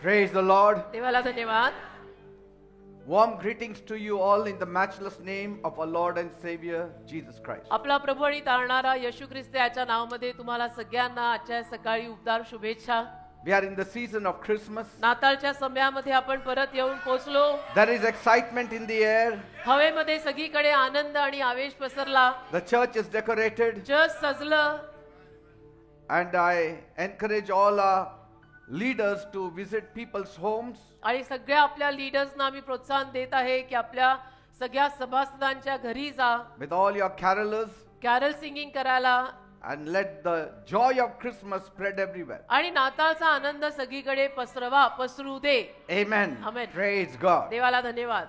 Praise the Lord. देवाला धन्यवाद. Warm greetings to you all in the matchless name of our Lord and Savior Jesus Christ. आपला प्रभू आणि तारणारा येशू ख्रिस्त याच्या नावामध्ये तुम्हाला सगळ्यांना आजच्या सकाळी उबदार शुभेच्छा. We are in the season of Christmas. नाताळच्या समयामध्ये आपण परत येऊन पोहोचलो. There is excitement in the air. हवेमध्ये सगळीकडे आनंद आणि आवेश पसरला. The church is decorated. Church सजलं. And I encourage all our leaders to visit people's homes. आणि सगळ्या आपल्या लीडर्सना आम्ही प्रोत्साहन देत आहे की आपल्या सगळ्या सभासदांच्या घरी जा. With all your carolers. Carol singing करायला. And let the joy of Christmas spread everywhere. आणि नाताळचा आनंद सगळीकडे पसरू दे. Amen. Amen. Praise God. देवाला धन्यवाद.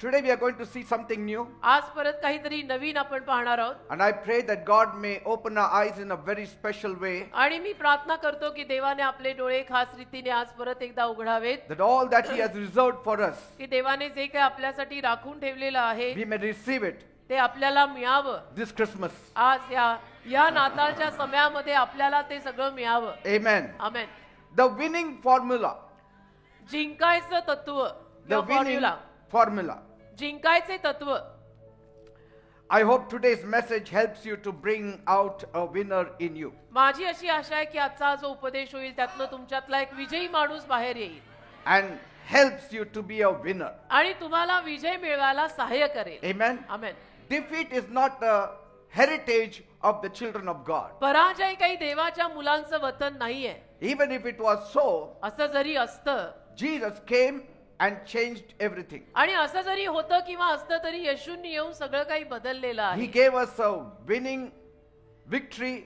Today we are going to see something new. आज परत काहीतरी नवीन आपण पाहणार आहोत. And I pray that God may open our eyes in a very special way. आणि मी प्रार्थना करतो की देवाने आपले डोळे खास रीतीने आज परत एकदा उघडावेत. That all that He has reserved for us, की देवाने जे काही आपल्यासाठी राखून ठेवलेलं आहे we may receive it ते आपल्याला मिळावं. this Christmas. आज या नाताळच्या समयामध्ये आपल्याला ते सगळं मिळावं. Amen. Amen. The winning formula. जिंकायचं तत्व. The winning formula. जिंकायचे तत्व. I hope today's message helps you to bring out a winner in you. माझी अशी आशा आहे की आजचा जो उपदेश होईल त्यातनं तुमच्यातला एक विजयी माणूस बाहेर येईल. And helps you to be a winner. आणि तुम्हाला विजय मिळवायला सहाय्य करेल. Amen. Amen. Defeat is not a heritage of the children of God. पराजय काही देवाच्या मुलांचं वतन नाहीये. Even if it was so, असं जरी असतं. Jesus came and changed everything. आणि असं जरी होतं किंवा असतं तरी येशूंनी येऊन सगळं काही बदललेलं आहे. He gave us a winning victory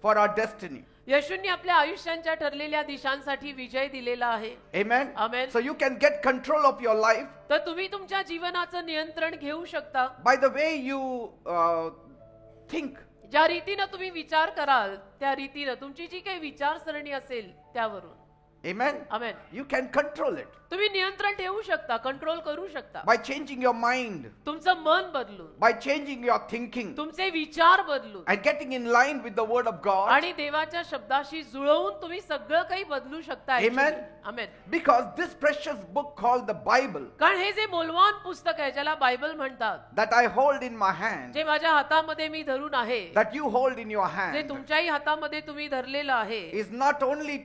for our destiny. येशूंनी आपल्या आयुष्यांच्या ठरलेल्या दिशांसाठी विजय दिलेला आहे. Amen. Amen. So you can get control of your life. तर तुम्ही तुमच्या जीवनाचं नियंत्रण घेऊ शकता. By the way you think. ज्या रीतीने तुम्ही विचार कराल त्या रीतीने तुमची जी काही विचारसरणी असेल त्यावरून. Amen. Amen. You can control it. तुम्ही नियंत्रण ठेवू शकता, कंट्रोल करू शकता. By changing your mind. तुमचं मन बदलून. By changing your thinking. तुमचे विचार बदलून. And getting in line with the word of God. आणि देवाच्या शब्दाशी जुळवून तुम्ही सगळं काही बदलू शकता. Amen. Amen. Because this precious book called the Bible. कारण हे जे मौल्यवान पुस्तक आहे ज्याला बायबल म्हणतात. That I hold in my hand. जे माझ्या हातामध्ये मी धरून आहे. That you hold in your hand. जे तुमच्याही हातामध्ये तुम्ही धरलेलं आहे. Is not only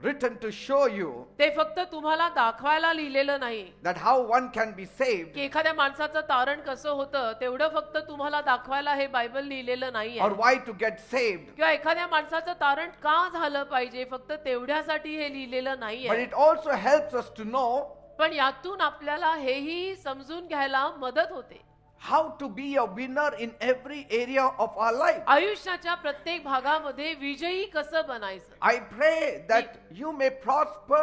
written to show you. ते फक्त तुम्हाला दाखवायला लिहिलेलं नाही. That how one can be saved. की एखाद्या माणसाचं तारण कसं होतं तेवढं फक्त तुम्हाला दाखवायला हे बायबल लिहिलेलं नाहीये. Or why to get saved. किंवा एखाद्या माणसाचं तारण का झालं पाहिजे फक्त तेवढ्यासाठी हे लिहिलेलं नाहीये. But it also helps us to know. पण यातून आपल्याला हेही समजून घ्यायला मदत होते. How to be a winner in every area of our life. आयुष्याच्या प्रत्येक भागामध्ये विजयी कसं बनायचं. I pray that you may prosper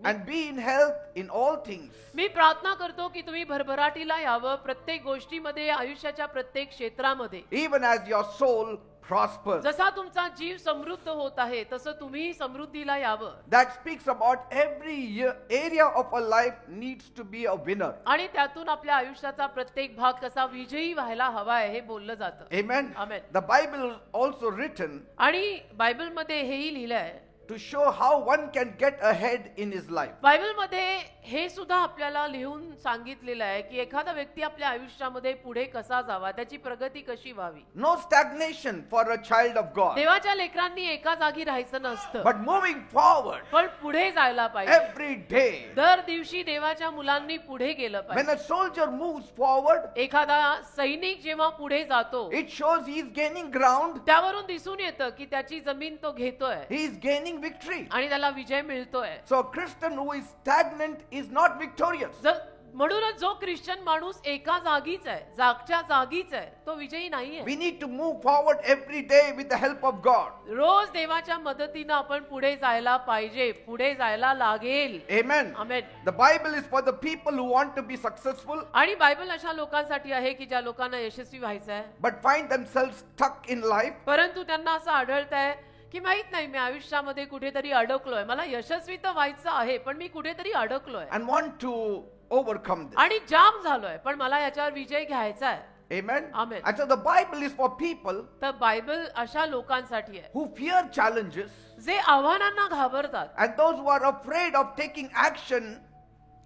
and be in health in all things. मी प्रार्थना करतो की तुम्ही भरभराटीला यावं प्रत्येक गोष्टीमध्ये आयुष्याच्या प्रत्येक क्षेत्रामध्ये. Even as your soul prospers. जसा तुमचा जीव समृद्ध होत आहे तसं तुम्ही समृद्धीला यावं. That speaks about every area of our life needs to be a winner. आणि त्यातून आपल्या आयुष्याचा प्रत्येक भाग कसा विजयी व्हायला हवा आहे हे बोललं जातं. Amen. Amen. The Bible also written. आणि बायबलमध्ये हेही लिहिलंय. To show how one can get ahead in his life. बायबलमध्ये हे सुद्धा आपल्याला लिहून सांगितलेलं आहे की एखादा व्यक्ती आपल्या आयुष्यामध्ये पुढे कसा जावा त्याची प्रगती कशी व्हावी. No stagnation for a child of God. देवाच्या लेकरांनी एका जागी राहायचं नसतं. But moving forward. पण पुढे जायला पाहिजे. Every day. दर दिवशी देवाच्या मुलांनी पुढे गेलं When पाहिजे. a soldier moves forward. एखादा सैनिक जेव्हा पुढे जातो. It shows he is gaining ground. त्यावरून दिसून येतं की त्याची जमीन तो घेतोय. He is gaining victory. आणि त्याला विजय मिळतोय. So a Christian who is stagnant is not victorious. म्हणूनच जो ख्रिश्चन माणूस एका जागीच आहे जागच्या जागीच आहे तो विजयी नाहीये. We need to move forward every day with the help of God. रोज देवाच्या मदतीने आपण पुढे जायला पाहिजे. पुढे जायला लागेल. Amen. Amen. The Bible is for the people who want to be successful. आणि बायबल अशा लोकांसाठी आहे की ज्या लोकांना यशस्वी व्हायचं आहे. But find themselves stuck in life. परंतु त्यांना असं आढळतंय की माहित नाही मी आयुष्यामध्ये कुठेतरी अडकलोय. मला यशस्वी तर व्हायचं आहे पण मी कुठेतरी अडकलोय. And want to overcome this. आणि जाम झालोय पण मला याच्यावर विजय घ्यायचा आहे. Amen. Amen. And so the Bible is for people तर बायबल अशा लोकांसाठी आहे who fear challenges जे आव्हानांना घाबरतात and those who are afraid of taking action.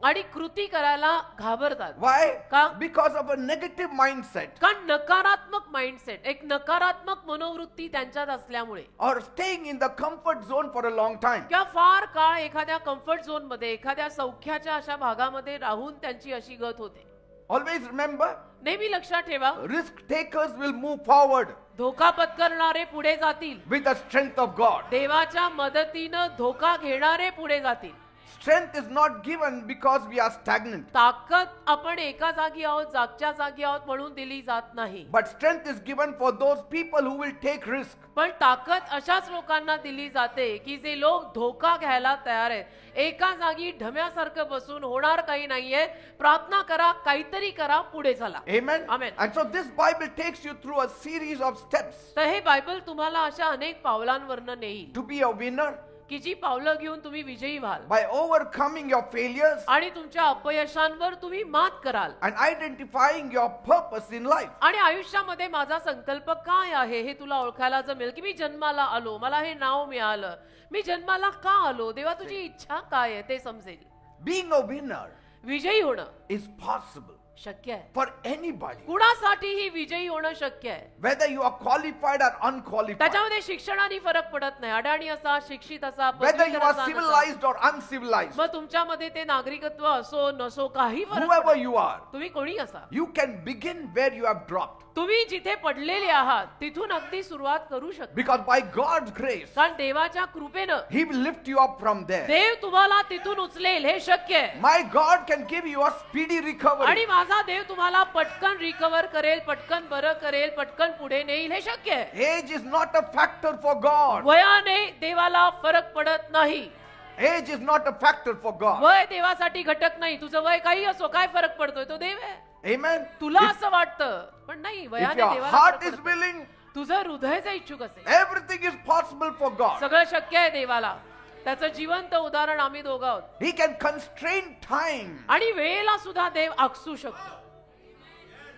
आणि कृती करायला घाबरतात. Why? का? Because of a negative mindset कारण नकारात्मक माइंडसेट, एक नकारात्मक मनोवृत्ती त्यांच्यात असल्यामुळे, or staying in the comfort zone for a long time. किंवा फार काळ एखाद्या कम्फर्ट झोन मध्ये, एखाद्या सौख्याच्या अशा भागामध्ये राहून त्यांची अशी गत होते. Always remember, नेहमी लक्षात ठेवा, risk takers will move forward धोका पत्करणारे पुढे जातील. with the strength of God. देवाच्या मदतीनं धोका घेणारे पुढे जातील. Strength is not given because we are stagnant, ताकद आपण एका जागी आहोत, जागच्या जागी आहोत म्हणून दिली जात नाही. but strength is given for those people who will take risk. पण ताकद अशाच लोकांना दिली जाते की जे लोक धोका घ्यायला तयार आहेत. एका जागी ढम्यासारखं बसून होणार काही नाहीये, प्रार्थना करा, काहीतरी करा, पुढे चला. Amen. Amen. And so this Bible takes you through a series of steps तर हे बायबल तुम्हाला अशा अनेक पावलांवरनं नेईल to be a winner की जी पावलं घेऊन तुम्ही विजयी व्हाल by overcoming your failures आणि तुमच्या अपयशांवर तुम्ही मात कराल and identifying your purpose in life. आणि आयुष्यामध्ये माझा संकल्प काय आहे हे तुला ओळखायला जमेल की मी जन्माला आलो, मला हे नाव मिळालं, मी जन्माला का आलो, देवा तुझी इच्छा काय आहे ते समजेल. Being a winner विजयी होणं is possible शक्य आहे. for anybody, कुणासाठीही विजयी होणं शक्य आहे. whether you are qualified or unqualified, त्याच्यामध्ये शिक्षणाने फरक पडत नाही. अडाणी असा, शिक्षित असा, whether you पदवीधर are असा, नसा. civilized or uncivilized, मग तुमच्यामध्ये ते नागरिकत्व असो नसो काही फरक whoever पडत you are, तुम्ही कोणी असा, you can begin where you have dropped. तुम्ही जिथे पडलेले आहात तिथून अगदी सुरुवात करू शकता. Because by God's grace, कारण देवाच्या कृपेनं He will lift you up from there. देव तुम्हाला तिथून उचलेल, हे शक्य आहे. My God can give you a speedy recovery. आणि माझा देव तुम्हाला पटकन रिकवर करेल, पटकन बरं करेल, पटकन पुढे नेईल, हे शक्य आहे. Age is not a factor for God. वयाने देवाला फरक पडत नाही. Age is not a factor for God. वय देवासाठी घटक नाही. तुझं वय काही असो, काय फरक पडतोय, तो देव आहे. Amen. तुला If, असं वाटतं पण नाही, if वयाने your देवाला heart फरक is पडतो. willing, तुझं हृदयच इच्छुक असेल, everything is possible for God. सगळं शक्य आहे देवाला. त्याचं जिवंत उदाहरण आम्ही दोघं आहोत. He can constrain time. आणि वेळेला सुद्धा देव आकसू शकतो,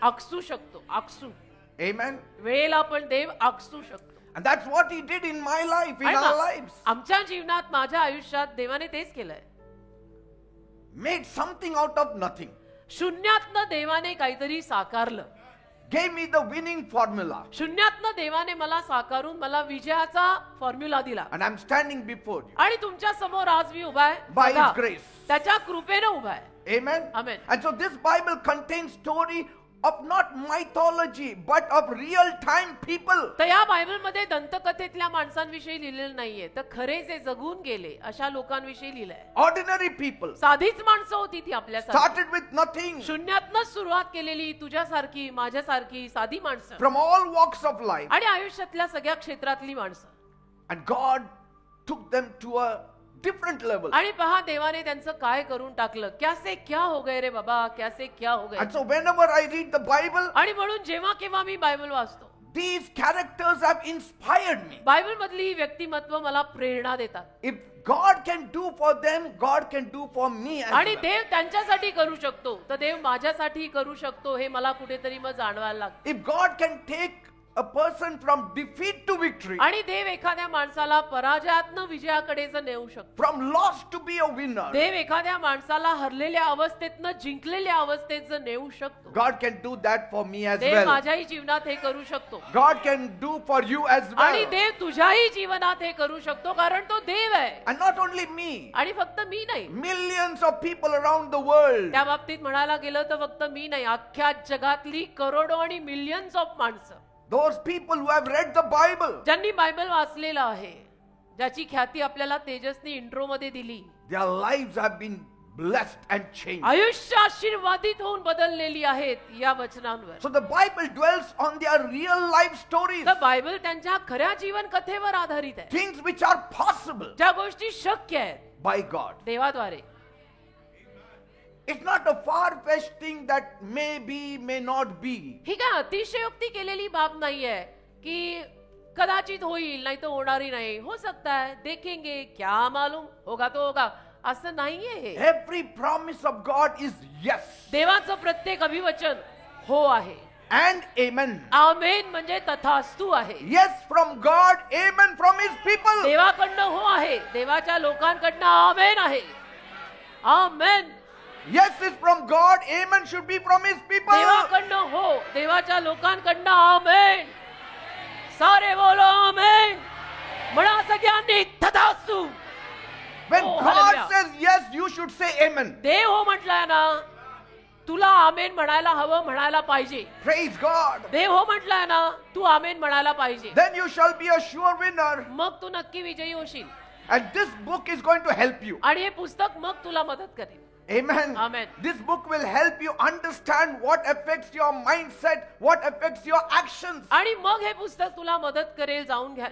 आकसू शकतो, आकसू. Amen. वेळेला पण देव आकसू शकतो. And that's what He did in my life, in आणि our मा- lives. आमच्या जीवनात, माझ्या आयुष्यात देवाने तेच केलंय. Made something out of nothing. शून्यातनं देवाने काहीतरी साकारलं. Gave me the winning formula. शून्यातनं देवाने मला साकारून मला विजयाचा फॉर्म्युला दिला. And I'm standing before you. आणि तुमच्या समोर आज मी उभा आहे. By बघा, His grace. त्याच्या कृपेनं उभा आहे. Amen. Amen. And so this Bible contains story of not mythology but of real time people. तर या बायबलमध्ये दंतकथेतल्या माणसांविषयी लिहिलेलं नाहीये, तर खरे जे जगून गेले अशा लोकांविषयी लिहिलंय. Ordinary people. साधीच माणसं होती ती आपल्यासाठी. Started with nothing. शून्यातनच सुरुवात केलेली, तुझ्यासारखी, माझ्यासारखी साधी माणसं From all walks of life. आणि आयुष्यातल्या सगळ्या क्षेत्रातली माणसं. And God took them to a different level. आणि पहा देवाने त्यांचं काय करून टाकलं. कैसे क्या हो गए रे बाबा, कैसे क्या हो गए. And so whenever I read the Bible, आणि म्हणून जेव्हा केव्हा मी बायबल वाचतो, these characters have inspired me. Bible मधली ही व्यक्तिमत्व मला प्रेरणा देतात. If God can do for them, God can do for me as आणि well. देव त्यांच्यासाठी करू शकतो तर देव माझ्यासाठी करू शकतो, हे मला कुठेतरी मग जाणवायला लागतं. If God can take a person from defeat to victory, आणि देव एखाद्या माणसाला पराजयातनं विजयाकडे जर नेऊ शकतो, from loss to be a winner, देव एखाद्या माणसाला हरलेल्या अवस्थेतनं जिंकलेल्या अवस्थेत जर नेऊ शकतो, God can do that for me as Dev well. माझ्याही जीवनात हे करू शकतो. God can do for you as आणि well. देव तुझ्याही जीवनात हे करू शकतो, कारण तो देव आहे. And not only me, आणि फक्त मी नाही, millions of people around the world. त्या बाबतीत म्हणायला गेलं तर फक्त मी नाही, अख्ख्या जगातली करोडो आणि मिलियन्स ऑफ माणसं, Those people who have read the Bible, ज्यांनी बायबल वाचलेलं आहे, ज्याची ख्याती आपल्याला तेजसनी इंट्रो मध्ये दिली, their lives have been blessed and changed. आयुष्य आशीर्वादित होऊन बदललेली आहेत या वचनांवर. So the Bible dwells on their real life stories, तर बायबल त्यांच्या खऱ्या जीवन कथेवर आधारित आहे, things which are possible ज्या गोष्टी शक्य आहेत by God. देवाद्वारे. It's not a far-fetched thing that may be, may not be. ही काय अतिशयोक्ती केलेली बाब नाहीये की कदाचित होईल नाही तर होणारी नाही, हो सकता है, देखेंगे, क्या मालूम, होगा तो होगा, असं नाहीये हे. Every promise of God is yes. देवाचं प्रत्येक अभिवचन हो आहे. and amen. आमेन म्हणजे तथास्तु आहे. Yes from God, amen from his people. देवाकडनं हो आहे, देवाच्या लोकांकडनं आमेन आहे. आमेन. Yes is from God, amen should be from his people. देवाकडनं हो, देवाच्या लोकांकडनं आमेन. सारे बोलो आमेन. म्हणा सगळ्यांनी तथास्तु. When Oh, God hallelujah. says yes, you should say amen. देव हो म्हटलाय ना, तुला आमेन म्हणायला हवं, म्हणायला पाहिजे. Praise God. देव हो म्हटलाय ना, तू आमेन म्हणायला पाहिजे. Then you shall be a sure winner. मग तू नक्की विजयी होशील. And this book is going to help you. आणि हे पुस्तक मग तुला मदत करेल. Amen. Amen. This book will help you understand what affects your mindset, what affects your actions. आणि मग हे पुस्तक तुला मदत करेल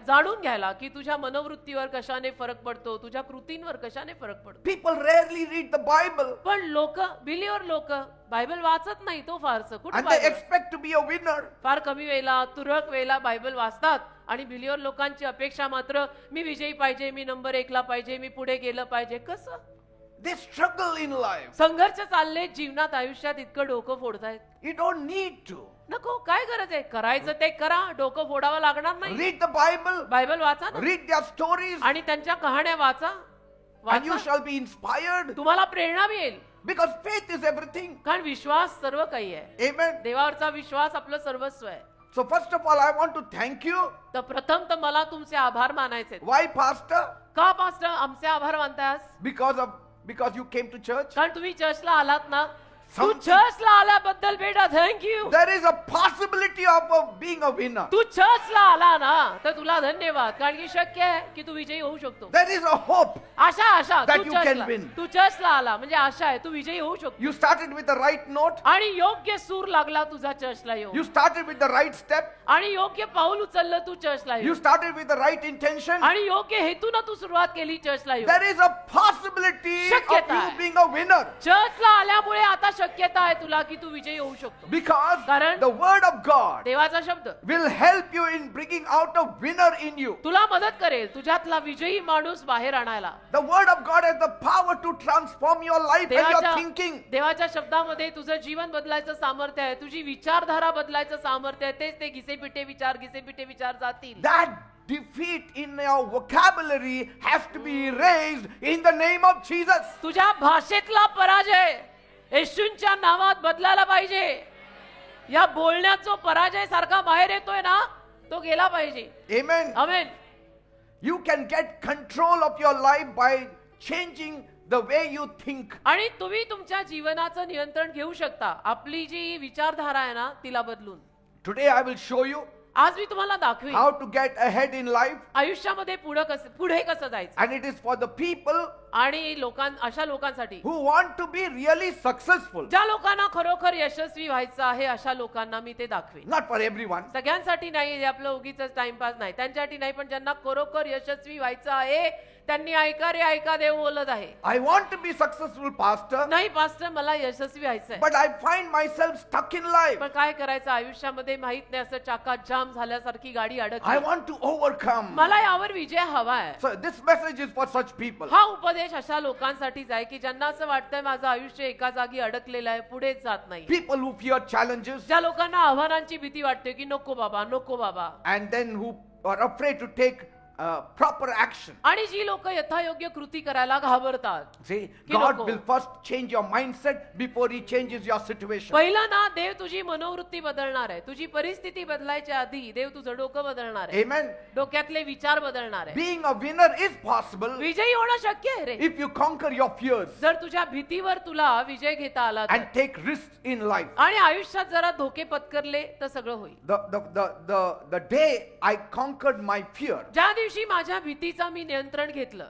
जाणून घ्यायला की तुझ्या मनोवृत्तीवर कशाने फरक पडतो, तुझ्या कृतींवर कशाने फरक पडतो. People rarely read the Bible पण बिलीवर लोक बायबल वाचत नाही तो फारसं. कुठे and they Bible? expect to be a winner. फार कमी वेळेला, तुरळक वेळेला बायबल वाचतात आणि बिलीवर लोकांची अपेक्षा मात्र मी विजयी पाहिजे, मी नंबर 1 ला पाहिजे, मी पुढे गेलं पाहिजे. कसं? They struggle in life. संघर्ष चालले जीवनात, आयुष्यात इतकं डोकं फोडतायत. You don't need to. नको, काय गरज आहे? करायचं ते करा, डोकं फोडावं लागणार नाही. Read the Bible, बायबल वाचा ना read their stories, आणि त्यांच्या कहाण्या वाचा. and you shall be inspired तुम्हाला प्रेरणा मिळेल. because faith is everything. कारण विश्वास सर्व काही आहे. Amen. देवावरचा विश्वास आपलं सर्वस्व आहे. So first of all, I want to thank you. तर प्रथम तर मला तुमचे आभार मानायचे. Why, Pastor? का पास्टर आमचे आभार मानतास? Because you came to church. कारण तुम्ही चर्चला आलात ना. तू Something- चर्चला आल्याबद्दल बेटा thank you. There is a possibility of being a winner. तू चर्चला आला ना तर तुला धन्यवाद. कारण की शक्य आहे की तू विजयी होऊ शकतो. There is a hope. Asha That you can win. तू चर्चला आला म्हणजे आशा आहे तू विजयी होऊ शकतो. You started with the right note. आणि योग्य सूर लागला तुझा चर्चला येऊन. You started with the right step. आणि योग्य पाऊल उचललं तू चर्चला You येऊन. started with the right intention. आणि योग्य हेतून तू सुरुवात केली चर्चला येऊन. There is a possibility of शक्यता you आहे. being a winner. चर्चला आल्यामुळे आता शक्यता आहे तुला की तू विजयी होऊ शकतो. Because कारण the word of God देवाचा शब्द will help you in bringing out a winner in you. तुला मदत करेल तुझ्यातला विजयी माणूस बाहेर आणायला. The word of God has the power to transform your life and your thinking. देवाच्या शब्दामध्ये तुझं जीवन बदलायचं सामर्थ्य आहे, तुझी विचारधारा बदलायचं सामर्थ्य आहे. तेच ते घिसेपिटे विचार जातील. That defeat in your vocabulary has to be erased in the name of Jesus. तुझ्या भाषेतला पराजय येशूंच्या नावात बदलायला पाहिजे. या बोलण्याचा पराजय सारखा बाहेर येतोय ना तो गेला पाहिजे. Amen. Amen. You can get control of your life by changing the way you think. आणि तुम्ही तुमच्या जीवनाचं नियंत्रण घेऊ शकता आपली जी विचारधारा आहे ना तिला बदलून. Today I will show you आज मी तुम्हाला दाखवेन how to get ahead in life, आयुष्यामध्ये पुढे कसं जायचं. and it is for the people आणि अशा लोकांसाठी who want to be really successful. ज्या लोकांना खरोखर यशस्वी व्हायचं आहे अशा लोकांना मी ते दाखवेन. Not for everyone. सगळ्यांसाठी नाही, हे आपलं उगीच टाइमपास नाही, त्यांच्यासाठी नाही, पण ज्यांना खरोखर यशस्वी व्हायचं आहे त्यांनी ऐका देव बोलत आहे. I want to be successful, Pastor, नाही पास्टर मला यशस्वी व्हायचंय, but I find myself stuck in life. पण काय करायचं आयुष्यामध्ये माहित नाही, असं चाकात जाम झाल्यासारखी गाडी I अडकली. want to overcome. मला यावर विजय हवाय. So this message is for such people. हा उपदेश अशा लोकांसाठीच आहे की ज्यांना असं वाटतंय माझं आयुष्य एका जागी अडकलेलं आहे, पुढेच जात नाही. People who fear challenges ज्या लोकांना आव्हानांची भीती वाटते की नको बाबा, and then who are afraid to take proper action. आणि जी लोक यथायोग्य कृती करायला घाबरतात. See, की God नको. will first change your mindset before He changes your situation. पहिला ना देव तुझी मनोवृत्ती बदलणार आहे, तुझी परिस्थिती बदलायच्या आधी देव तुझं डोकं बदलणार आहे, Amen. डोक्यातले विचार बदलणार आहे. Being a winner is possible विजयी होणं शक्य आहे रे if you conquer your fears जर तुझ्या भीतीवर तुला विजय घेता आला तर. and take risks in life. आणि आयुष्यात जरा धोके पत्करले तर सगळं होईल. The day I conquered my fear ज्या दिवशी माझ्या भीतीचा मी नियंत्रण घेतलं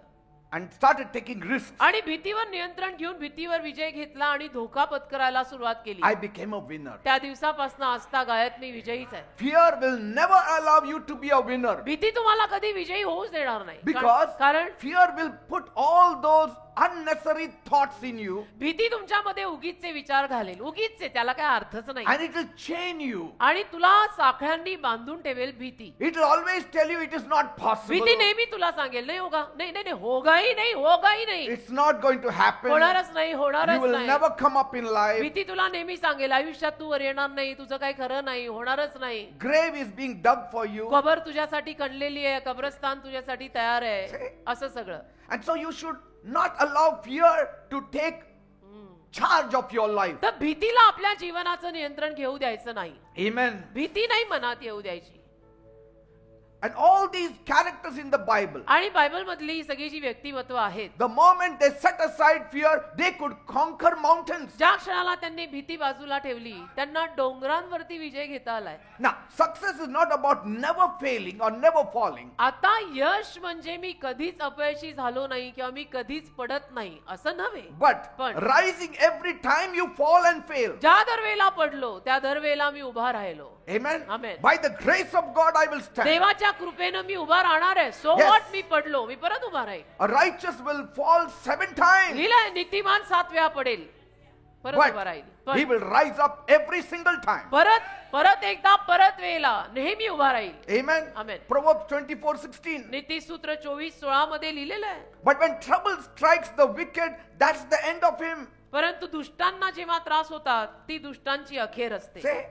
and started taking risks, आणि भीतीवर नियंत्रण घेऊन भीतीवर विजय घेतला आणि धोका पत्करायला सुरुवात केली, I became a winner. त्या दिवसापासून आजता गायत मी विजयीच आहे. Fear will never allow you to be a winner भीती तुम्हाला कधी विजयी होऊच देणार नाही. because कारण fear will put all those unnecessary thoughts in you, भीती तुमच्यामध्ये उगीचचे विचार घालेल, उगीचचे, त्याला काय अर्थच नाही, and it will chain you. आणि तुला साखळ्यांनी बांधून ठेवेल भीती. It will always tell you it is not possible. भीती नेहमी तुला सांगेल नाही होगा, नाही नाही नाही, होगाही नाही, होगाही नाही, It's not going to happen. होणारच नाही, You होणारच will नाही. never come up in life. भीती तुला नेहमी सांगेल आयुष्यात तू वर येणार नाही, तुझं काही खरं नाही, होणारच नाही. Grave is being dug for you. कबर तुझ्यासाठी खणलेली आहे, कब्रस्तान तुझ्यासाठी तयार आहे, असं सगळं. And so you should not allow fear to take charge of your life. तर भीतीला आपल्या जीवनाचं नियंत्रण घेऊ द्यायचं नाही. Amen. भीती नाही मनात येऊ द्यायची. And all these characters in the Bible, आणि बायबल मधली ही सगळी जी व्यक्तिमत्व आहेत, the moment they set aside fear, they could conquer mountains. ज्या क्षणाला त्यांनी भीती बाजूला ठेवली, त्यांना डोंगरांवरती विजय घेता आलाय. Now, success is not about never failing or never falling. आता यश म्हणजे मी कधीच अपयशी झालो नाही किंवा मी कधीच पडत नाही असं नव्हे, But rising every time you fall and fail. ज्या दरवेळेला पडलो त्या दरवेळेला मी उभा राहिलो. Amen. Amen. By the grace of God, I will stand. देवाच्या कृपेनं मी उभा राहणार आहे. So Yes. व्हॉट, मी पडलो, मी परत उभा राहील. A righteous will fall 7 times, लिहिलंय नीतिमान 7 वेळा पडेल, परत उभा but राहील. he will rise up every single time. परत परत एकदा परत वेळेला नेहमी उभा राहील. Amen. Amen. Proverbs 24:16. नीतिसूत्र 24:16 मध्ये लिहिलेलं आहे. But when trouble strikes the wicked, that's the end of him. परंतु दुष्टांना जेव्हा त्रास होतात ती दुष्टांची अखेर असते. Say,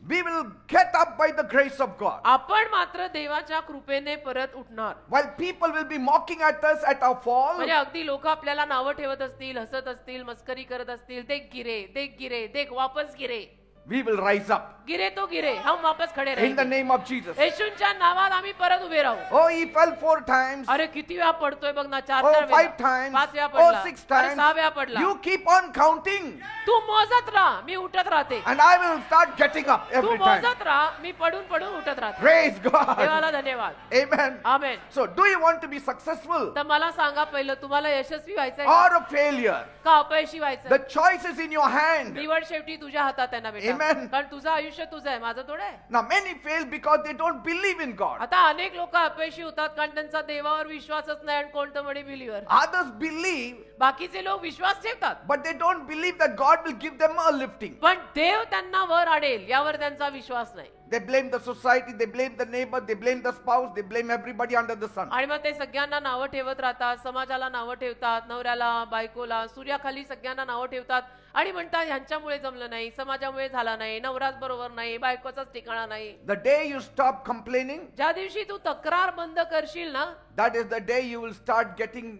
we will get up by the grace of God. आपण मात्र देवाच्या कृपेने परत उठणार. While people will be mocking at us at our fall, म्हणजे अगदी लोक आपल्याला नावं ठेवत असतील, हसत असतील, मस्करी करत असतील, देख गिरे, देख वापस गिरे, we will rise up गिरे तो गिरे, हम वापस खडे in the राहील. name of Jesus. येशूंच्या नावात आम्ही परत उभे राहू. Oh, he fell 4 times. अरे किती वेळा पडतोय बघ ना, 4 Oh, वेळा, 5 times. 5 वेळा Oh, पडला, 6 अरे 6 वेळा times. पडला. You keep on counting, तू मोजत राहा, मी उठत राहते. and I will start getting up Tu every time. मोजत राहा, मी पडून पडून उठत राहते. Praise God. देवाला धन्यवाद. Amen. Amen. So, do you want to be successful तर मला सांगा पहिलं, तुम्हाला यशस्वी व्हायचंय or a failure? का अपयशी व्हायचंय? The choice is in your hand. निवड शेवटी तुझ्या हातात आहे ना बेटा. Amen. कारण तुझं आयुष्य तुझं आहे, माझं थोडं आहे. Now, many fail because they don't believe in God. आता अनेक लोक अपयशी होतात कारण त्यांचा देवावर विश्वासच नाही, आणि कोणतं म्हणे बिलीवर. Others believe, बाकीचे लोक विश्वास ठेवतात, but they don't believe that God will give them a lifting. पण देव त्यांना वर आणेल यावर त्यांचा विश्वास नाही. They blame the society, they blame the neighbor, they blame the spouse, they blame everybody under the sun. आणि मग ते सगळ्यांना नावं ठेवत राहतात, समाजाला नावं ठेवतात, नवऱ्याला, बायकोला, सूर्याखाली सगळ्यांना नावं ठेवतात आणि म्हणतात ह्यांच्यामुळे जमलं नाही, समाजामुळे झाला नाही, नवराच बरोबर नाही, बायकोचाच ठिकाणा नाही. The day you stop complaining, ज्या दिवशी तू तक्रार बंद करशील ना, that is the day you will start getting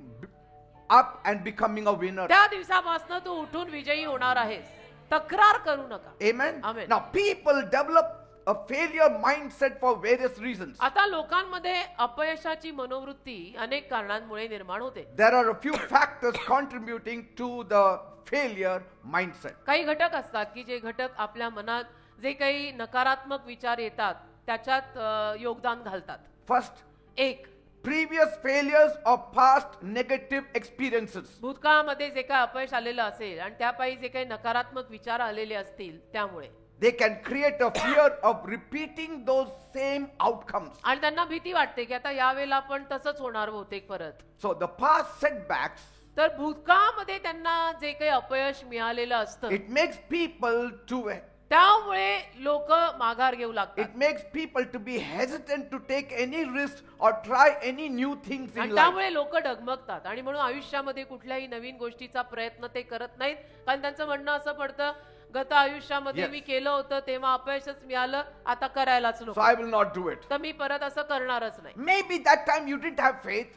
up and becoming a winner. त्या दिवसापासून तू उठून विजयी होणार आहेस. तक्रार करू नका. Amen. Amen. Now, people develop a failure mindset for various reasons. आता लोकांमध्ये अपयशाची मनोवृत्ती अनेक कारणांमुळे निर्माण होते. There are a few factors contributing to the failure mindset. काही घटक असतात की जे घटक आपल्या मनात जे काही नकारात्मक विचार येतात त्याच्यात योगदान घालतात. First, एक, previous failures or past negative experiences. भूतकाळामध्ये जे काही अपयश आलेलं असेल आणि त्यापायी जे काही नकारात्मक विचार आलेले असतील त्यामुळे They can create a fear of repeating those same outcomes. आणि त्यांना भीती वाटते की आता यावेळेला पण तसंच होणार बहुतेक परत. So the past setbacks, तर भूतकाळामध्ये त्यांना जे काही अपयश मिळालेलं असतं it makes people to त्यामुळे लोक माघार घेऊ लागतात. it makes people to be hesitant to take any risk or try any new things in आणि life. त्यामुळे लोक डगमगतात आणि म्हणून आयुष्यामध्ये कुठल्याही नवीन गोष्टीचा प्रयत्न ते करत नाहीत, कारण त्यांचं म्हणणं असं पडतं गत आयुष्यामध्ये Yes. मी केलं होतं तेव्हा अपयशच मिळालं, आता करायलाच So नको, I will not do it. तर मी परत असं करणारच नाही. Maybe that time you didn't have faith.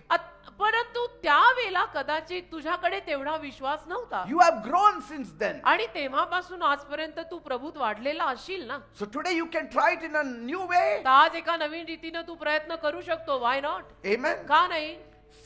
परंतु त्यावेळेला कदाचित तुझ्याकडे तेवढा विश्वास नव्हता You have grown since then. आणि तेव्हापासून आजपर्यंत तू प्रभूत वाढलेला असशील ना. So today you can try it in a new way. तर आज एका नवीन रीतीने तू प्रयत्न करू शकतो. Why not? Amen. का नाही?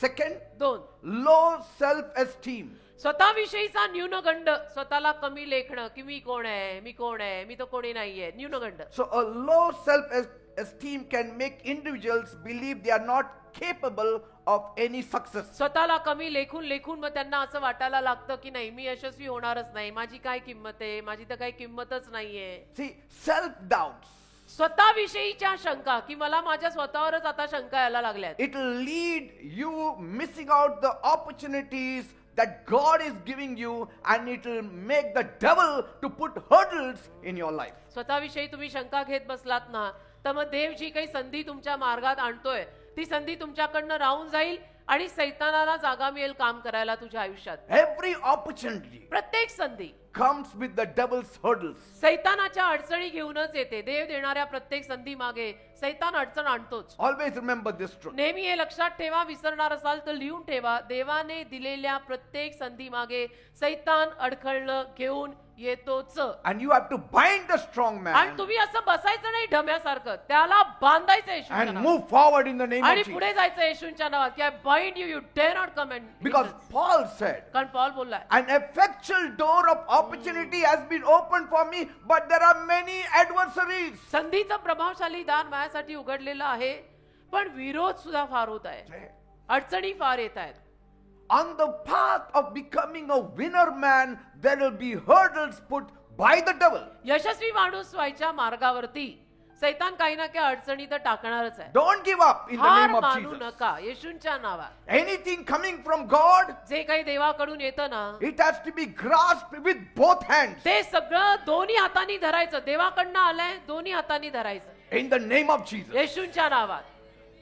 Second, 2, low self-esteem. स्वतःविषयीचा न्यूनगंड, स्वतःला कमी लेखणं की मी कोण आहे, मी कोण आहे, मी तर कोणी नाहीये, न्यूनगंड. So a low self-esteem can make individuals believe they are not capable of any success. स्वतःला कमी लेखून लेखून मग त्यांना असं वाटायला लागतं की नाही मी यशस्वी होणारच नाही, माझी काय किंमत आहे, माझी तर काही किंमतच नाहीये. See, self-doubts, स्वतःविषयीच्या शंका की मला माझ्या स्वतःवरच आता शंका यायला लागल्यात. it will lead you missing out the opportunities that God is giving you, and it will make the devil to put hurdles in your life. स्वतःविषयी तुम्ही शंका घेत बसलात ना, तर मग देव जी काही संधी तुमच्या मार्गात आणतोय ती संधी तुमच्याकडनं राहून जाईल आणि सैतानाला जागा मिळेल काम करायला तुझ्या आयुष्यात. Every opportunity प्रत्येक संधी comes with the devil's hurdles. सैतानाच्या अडचणी घेऊनच येते. देव देणाऱ्या प्रत्येक संधी मागे सैतान अडचण आणतोच. Always remember this truth. नेहमी हे लक्षात ठेवा. विसरणार असाल तर लिहून ठेवा. देवाने दिलेल्या प्रत्येक संधी मागे सैतान अडखळणं घेऊन येतोच. And you have to bind the strong आणि man तुम्ही असं बसायचं नाही ढम्यासारखं, त्याला बांधायचं येशूच्या and नावात move forward in the name आणि of Jesus. पुढे जायचं येशूच्या नावात. की I bind you, you dare not come and. Because Paul said, कारण पॉल बोललाय an effectual door of opportunity has been opened for me, but there are many adversaries. संधीचं प्रभावशाली दार माझ्यासाठी उघडलेलं आहे, पण विरोध सुद्धा फार होत आहे, अडचणी फार येत आहेत. On the path of becoming a winner man, there will be hurdles put by the devil. यशस्वी माणूस व्हायच्या मार्गावरती सैतान काही ना काही अडचणी तर टाकणारच आहे. Don't give up in the हार name of मानू Jesus. नका येशूंच्या नावात. Anything coming from God, जे काही देवाकडून येतं ना, it has to be grasped with both hands ते सगळं दोन्ही हातांनी धरायचं. देवाकडनं आलंय, दोन्ही हातांनी धरायचं in the name of Jesus. येशूंच्या नावात.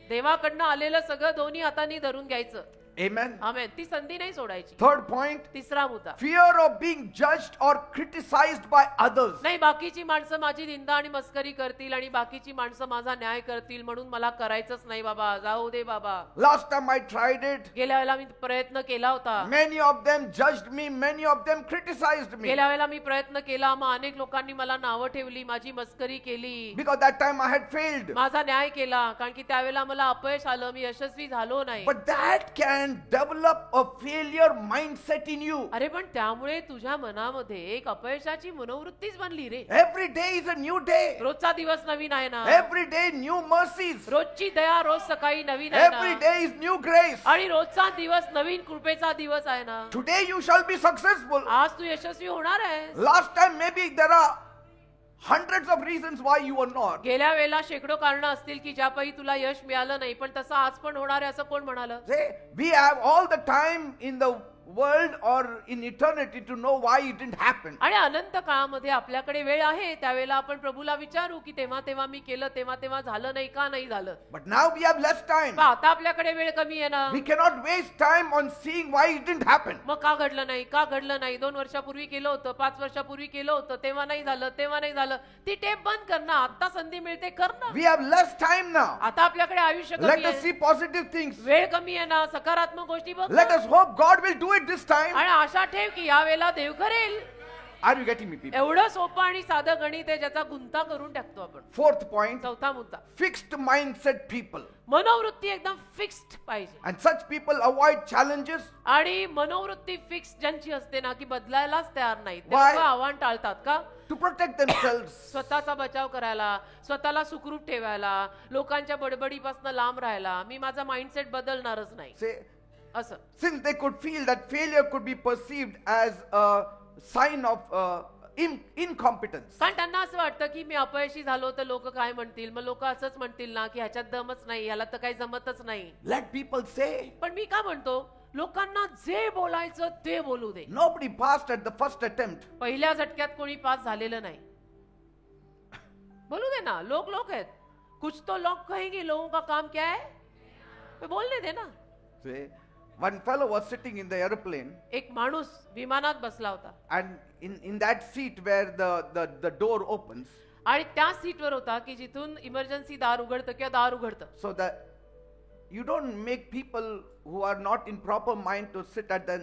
देवाकडनं आलेलं सगळं दोन्ही हातांनी धरून घ्यायचं. Amen. आमेन. ती संधी नाही सोडायची. Third point, तिसरा मुद्दा, fear of being judged or criticized by others. नाही बाकीची माणसं माझी निंदा आणि मस्करी करतील आणि बाकीची माणसं माझा न्याय करतील म्हणून मला करायचंच नाही बाबा, जाऊ दे बाबा. Last time I tried it, गेल्या वेळेला मी प्रयत्न केला होता. many of them judged me, many of them criticized me. गेल्या वेळेला मी प्रयत्न केला, मग अनेक लोकांनी मला नावं ठेवली, माझी मस्करी केली, Because that time I had failed. माझा न्याय केला, कारण की त्यावेळेला मला अपयश आलं, मी यशस्वी झालो नाही. But that can develop a failure mindset in you. अरे पण त्यामुळे तुझ्या मनामध्ये एक अपयशाची मनोवृत्तीच बनली रे. Every day is a new day. रोजचा दिवस नवीन आहे ना. Every day new mercies. रोजची दया रोज सकाळी नवीन आहे Every ना. day is new grace. आणि रोजचा दिवस नवीन कृपेचा दिवस आहे ना. Today you shall be successful. आज तू यशस्वी होणार आहे. Last time maybe there are hundreds of reasons why you are not. गेल्या वेळेला शेकडो कारण असतील की ज्यापायी तुला यश मिळालं नाही, पण तसं आज पण होणार आहे असं कोण म्हणालं? Say, we have all the time in the world or in eternity to know why it didn't happen. आणि अनंत काळामध्ये आपल्याकडे वेळ आहे, त्यावेळेला आपण प्रभूला विचारू की तेव्हा तेव्हा मी केलं, तेव्हा तेव्हा झालं नाही, का नाही झालं? But now we have less time. का आता आपल्याकडे वेळ कमी आहे ना. We cannot waste time on seeing why it didn't happen. मग का घडलं नाही, का घडलं नाही? 2 वर्षापूर्वी केलं होतं, 5 वर्षापूर्वी केलं होतं, तेव्हा नाही झालं, तेव्हा नाही झालं. ती टेप बंद कर ना. आता संधी मिळते, कर ना. We have less time now. आता आपल्याकडे आयुष्य Let कमी us see आहे, positive things. वेळ कमी आहे ना, सकारात्मक गोष्टी बघ. Let us hope God will do it this time. आणि आशा ठेव की या वेळेला देव करेल. Are you getting me, people? एवढं सोपं आणि साधं गणित आहे ज्याचा गुंता करून टाकतो आपण. Fourth point, चौथा मुद्दा, fixed mindset people. मनोवृत्ती एकदम फिक्स्ड पाहिजे. And such people avoid challenges. आणि मनोवृत्ती फिक्स ज्यांची असते ना, की बदलायलाच तयार नाही, ते Why? लोकं आव्हान टाळतात का? To protect themselves. स्वतःचा बचाव करायला, स्वतःला सुखरूप ठेवायला, लोकांच्या बडबडीपासून लांब राहायला, मी माझा माइंडसेट बदलणारच नाही Say, असं. since they could feel that failure could be perceived as a sign of incompetence. कारण त्यांना असं वाटतं की मी अपयशी झालो तर लोक काय म्हणतील, मग लोक असंच म्हणतील ना की ह्याच्यात दमच नाही, ह्याला तर काही जमतच नाही. Let people say. पण मी काय म्हणतो, लोकांना जे बोलायचं ते बोलू दे. Nobody passed at the first attempt. पहिल्या झटक्यात कोणी पास झालेलं नाही. बोलू दे ना, लोक आहेत. कुछ तो लोग कहेंगे, लोगों का काम क्या है, बोलने दे ना. Say, one fellow was sitting in the airplane, एक माणूस विमानात बसला होता and in that seat where the door opens, आणि त्या सीटवर होता की जिथून इमर्जन्सी दार उघडतं किंवा दार उघडतं. so that you don't make people who are not in proper mind to sit at the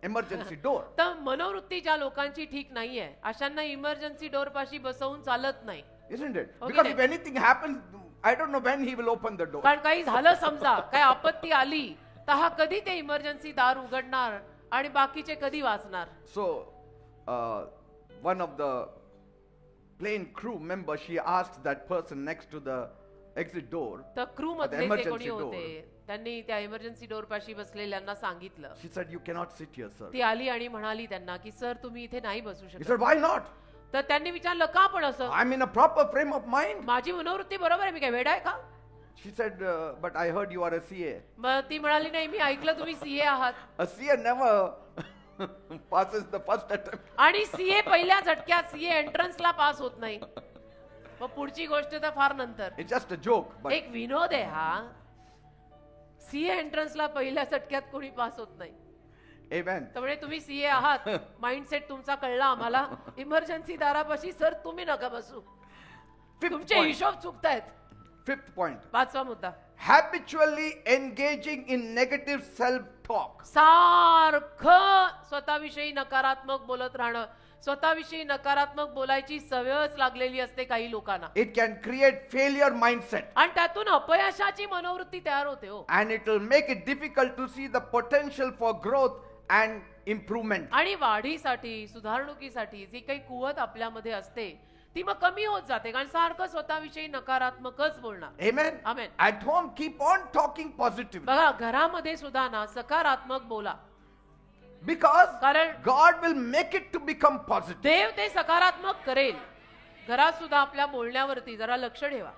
emergency door. तर मनोवृत्ती ज्या लोकांची ठीक नाहीये, अशांना इमर्जन्सी डोर पाशी बसवून चालत नाही. Isn't it? Okay, Because then. if anything happens, I don't know when he will open the door. कारण काही झालं समजा, काही आपत्ती आली तर हा कधी ते इमर्जन्सी दार उघडणार आणि बाकीचे कधी वाचणार? So, one of the plane crew members, she asked that person next to the exit door. तर क्रू मधले जे emergency कोणी door. होते त्यांनी त्या इमर्जन्सी डोर पाशी बसलेल्यांना सांगितलं. She said, "You cannot sit here, sir." ती आली आणि म्हणाली त्यांना की सर तुम्ही इथे नाही बसू He शकत. said, "Why not? तर त्यांनी विचारलं का पण असं? I'm in a proper frame of mind." माझी मनोवृत्ती बरोबर आहे, मी काय वेडा आहे का? She said, but I heard you are a CA. मग ती म्हणाली नाही मी ऐकलं तुम्ही सीए आहात. A CA never passes the first attempt. आणि सीए पहिल्या झटक्यात सीए एंट्रन्सला पास होत नाही. मग पुढची गोष्ट तर फार नंतर. It's just a joke. But एक विनोद आहे हा. सीए एंट्रन्सला पहिल्या झटक्यात कोणी पास होत नाही. amen. त्यामुळे तुम्ही सीए आहात, माइंडसेट तुमचा कळला आम्हाला. इमर्जन्सी दारापाशी सर तुम्ही नका बसू, Fifth तुमचे point. हिशोब चुकतायत. Fifth point. पाचवा मुद्दा, Habitually engaging in negative self-talk. सारखं स्वतःविषयी नकारात्मक बोलत राहणं. स्वतःविषयी नकारात्मक बोलायची सवयच लागलेली असते काही लोकांना. It can create failure mindset. आणि त्यातून अपयशाची मनोवृत्ती तयार होते हो. And it will make it difficult to see the potential for growth and improvement. आणि वाढीसाठी सुधारणुकीसाठी जी काही कुवत आपल्यामध्ये असते ती मग कमी होत जाते, कारण सारखं स्वतःविषयी नकारात्मकच बोलणार. Amen. Amen. At home, keep on talking positively. बघा घरामध्ये सुद्धा ना सकारात्मक बोला, Because कारण God will make it to become positive. देव ते सकारात्मक करेल. घरात सुद्धा आपल्या बोलण्यावरती जरा लक्ष ठेवा.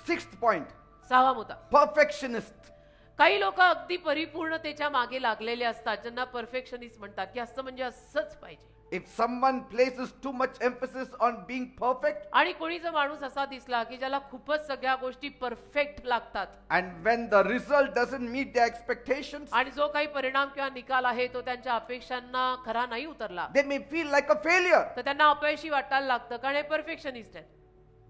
Sixth point. सहावा मुद्दा, Perfectionist. काही लोक अगदी परिपूर्णतेच्या मागे लागलेले असतात, ज्यांना परफेक्शनिस्ट म्हणतात की असं म्हणजे असंच पाहिजे. If someone places too much emphasis on being perfect, आणि कोणी जर माणूस असा दिसला की ज्याला खूपच सगळ्या गोष्टी परफेक्ट लागतात and when the result doesn't meet their expectations, आणि जो काही परिणाम किंवा निकाल आहे तो त्यांच्या अपेक्षांना खरा नाही उतरला they may feel like a failure. तर त्यांना अपयशी वाटायला लागतं, कारण हे परफेक्शनिस्ट आहे.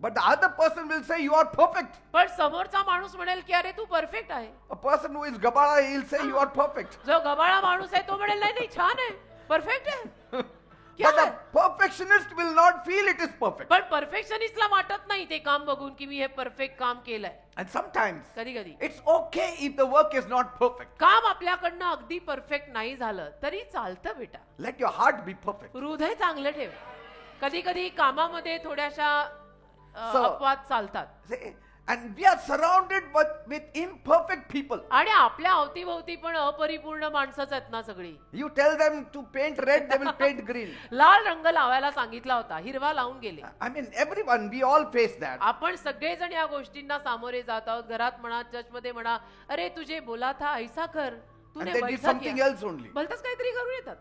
But the other person will say, you are perfect. पण समोरचा माणूस म्हणेल की अरे तू परफेक्ट आहे. A person who is gabara, he'll say, you are perfect. जो गबाळा माणूस आहे तो म्हणेल नाही नाही छान आहे, परफेक्ट आहे. क्या But है? a perfectionist will not feel it is perfect. पण परफेक्शनिस्टला वाटत नाही ते काम बघून की मी हे परफेक्ट काम केलंय. And sometimes कधी कधी it's okay if the work is not perfect. काम आपल्याकडनं अगदी परफेक्ट नाही झालं तरी चालतं बेटा. Let your heart be perfect. हृदय चांगलं ठेव. कधी कधी कामामध्ये थोड्याशा अपवाद चालतात. See, and we are surrounded with imperfect people. आणि आपल्या अवतीभोवती पण अपरिपूर्ण माणसंच आहेत ना सगळी. You tell them to paint red, they will paint green. लाल रंग लावायला सांगितला होता, हिरवा लावून गेले. I mean, everyone, we all face that. आपण सगळेजण या गोष्टींना सामोरे जात आहोत. घरात म्हणा, चर्चमध्ये म्हणा, अरे तुझे बोला था ऐसा कर, And तूने they did वैसा something किया. else only. भलतंच काहीतरी करून येतात.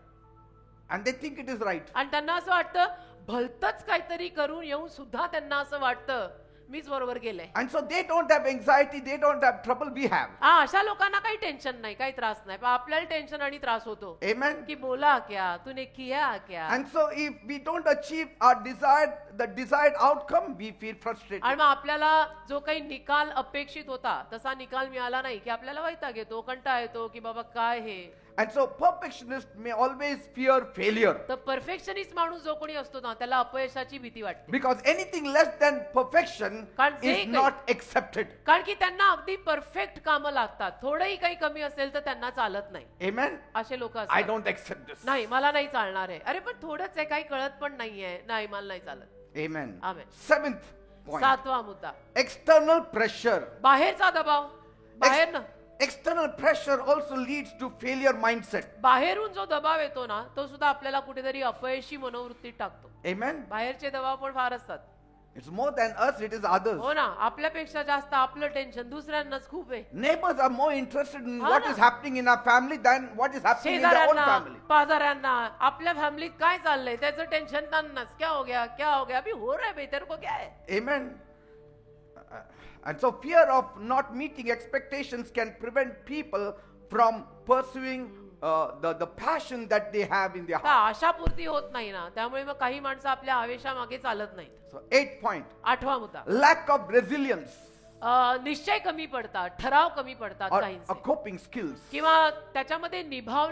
And they think it is right. आणि त्यांना असं वाटतं भलतंच काहीतरी करून येऊन सुद्धा त्यांना असं वाटतं मीच बरोबर गेले. And so they don't have anxiety, they don't have trouble, we have. अशा लोकांना काही टेन्शन नाही, काही त्रास नाही, पण आपल्याला टेन्शन आणि त्रास होतो. Amen. की बोला क्या, तूने किया क्या. And so if we don't achieve our desired outcome, we feel frustrated. आणि मग आपल्याला जो काही निकाल अपेक्षित होता तसा निकाल मिळाला नाही की आपल्याला वैताग येतो, कंटाळा येतो की बाबा काय हे. And so perfectionist may always fear failure. तर परफेक्शनिस्ट माणूस जो कोणी असतो ना त्याला अपयशाची भीती वाटते. Because anything less than perfection कारण जे is काही- not accepted. कारण की त्यांना अगदी परफेक्ट कामं लागतात. थोडंही काही कमी असेल तर त्यांना चालत नाही. Amen. असे लोक I असतात. don't accept this. नाही मला नाही चालणार आहे. अरे पण थोडंच आहे, काही कळत पण नाहीये. नाही मला नाही चालत. Amen. Amen. Seventh point. सातवा मुद्दा, External pressure. बाहेरचा दबाव. बाहेर ना External pressure also leads to failure mindset. बाहेरून जो दबाव येतो ना तो सुद्धा आपल्याला कुठेतरी अपयशी मनोवृत्तीत टाकतो. Amen. बाहेरचे दबाव पण फार असतात. It's more than us, it is others. हो ना, आपल्यापेक्षा जास्त आपलं टेन्शन दुसऱ्यांनाच खूप आहे. Neighbors are more interested in हाँ what ना. is happening in our family than what is happening in their own शेजाऱ्यांना, family. पाजाऱ्यांना, आपल्या फॅमिलीत काय चाललंय त्याचं टेन्शन त्यांनाच. क्या हो गया, क्या हो गया, अभी हो रहा है भाई, तेरे को क्या है. Amen. And so fear of not meeting expectations can prevent people from pursuing the passion that they have in their का heart. आशा पूर्ती होत नाही ना, त्यामुळे मग काही माणसं आपल्या आवेशामागे चालत नाहीत. So 8th point, आठवा मुद्दा, lack of resilience निश्चय कमी पडतात, ठराव कमी पडतात or काहींचे, coping skills. किंवा त्याच्यामध्ये निभाव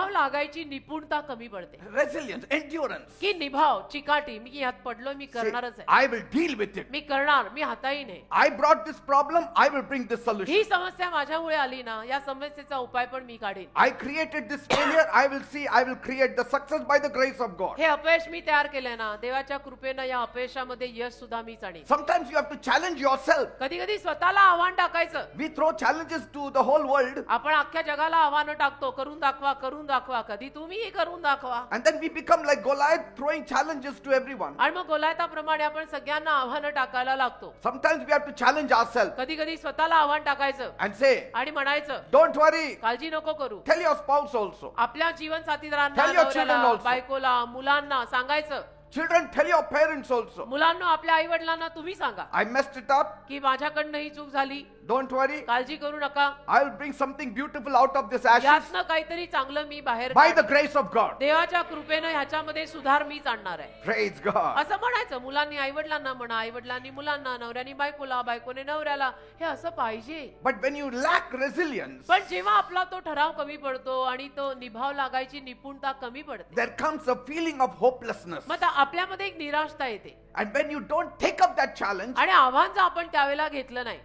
लागायची निपुणता कमी पडते. Resilience, endurance. की निभाव चिकाटी, मी यात पडलो, मी Say, करणारच आहे, I will deal with it. मी करणार, मी हाताळीन आहे. I brought this problem, I will bring this solution. ही समस्या माझ्यामुळे आली ना, या समस्येचा उपाय पण मी काढेन. I created this failure, I will create the success by the grace of God. हे अपयश मी तयार केलंय ना, देवाच्या कृपेनं या अपयशामध्ये यश सुद्धा मीच आणीन. Sometimes you have to challenge yourself. कधी कधी स्वतःला आव्हान टाकायचं. We throw challenges to the whole world. आपण अख्ख्या जगाला आव्हानं टाकतो, करून दाखवा, करून दाखवा, कधी तुम्हीही करून दाखवा. And then we become like Goliath, throwing challenges to everyone. आणि मग गोलायताप्रमाणे आपण सगळ्यांना आव्हानं टाकायला लागतो. Sometimes we have to challenge ourselves कधी कधी स्वतःला आव्हान टाकायचं and say, आणि म्हणायचं, don't worry, काळजी नको करू. tell your spouse also. आपल्या जीवन साथीदारांना, Tell your children नवऱ्याला, also. बायकोला, मुलांना सांगायचं. Children, tell your parents also. मुलांना आपल्या आई वडिलांना तुम्ही सांगा I messed it up. की माझ्याकडनं ही चूक झाली, Don't worry. काळजी करू नका. I will bring something beautiful out of this ashes यातनं काहीतरी चांगलं मी बाहेर by the काढेन. grace of God. देवाच्या कृपेनं ह्याच्यामध्ये सुधार मीच आणणार आहे Praise God. असं म्हणायचं. मुलांनी आई वडिलांना म्हणा, आई वडिलांनी मुलांना, नवऱ्यानी बायकोला, बायकोने नवऱ्याला. हे असं पाहिजे. But when you lack resilience, पण जेव्हा आपला तो ठराव कमी पडतो आणि तो निभाव लागायची निपुणता कमी पडते, there comes a feeling of hopelessness. मग आपल्यामध्ये एक निराशता येते. And when you don't take up that challenge, आणि आव्हान जर आपण त्यावेळेला घेतलं नाही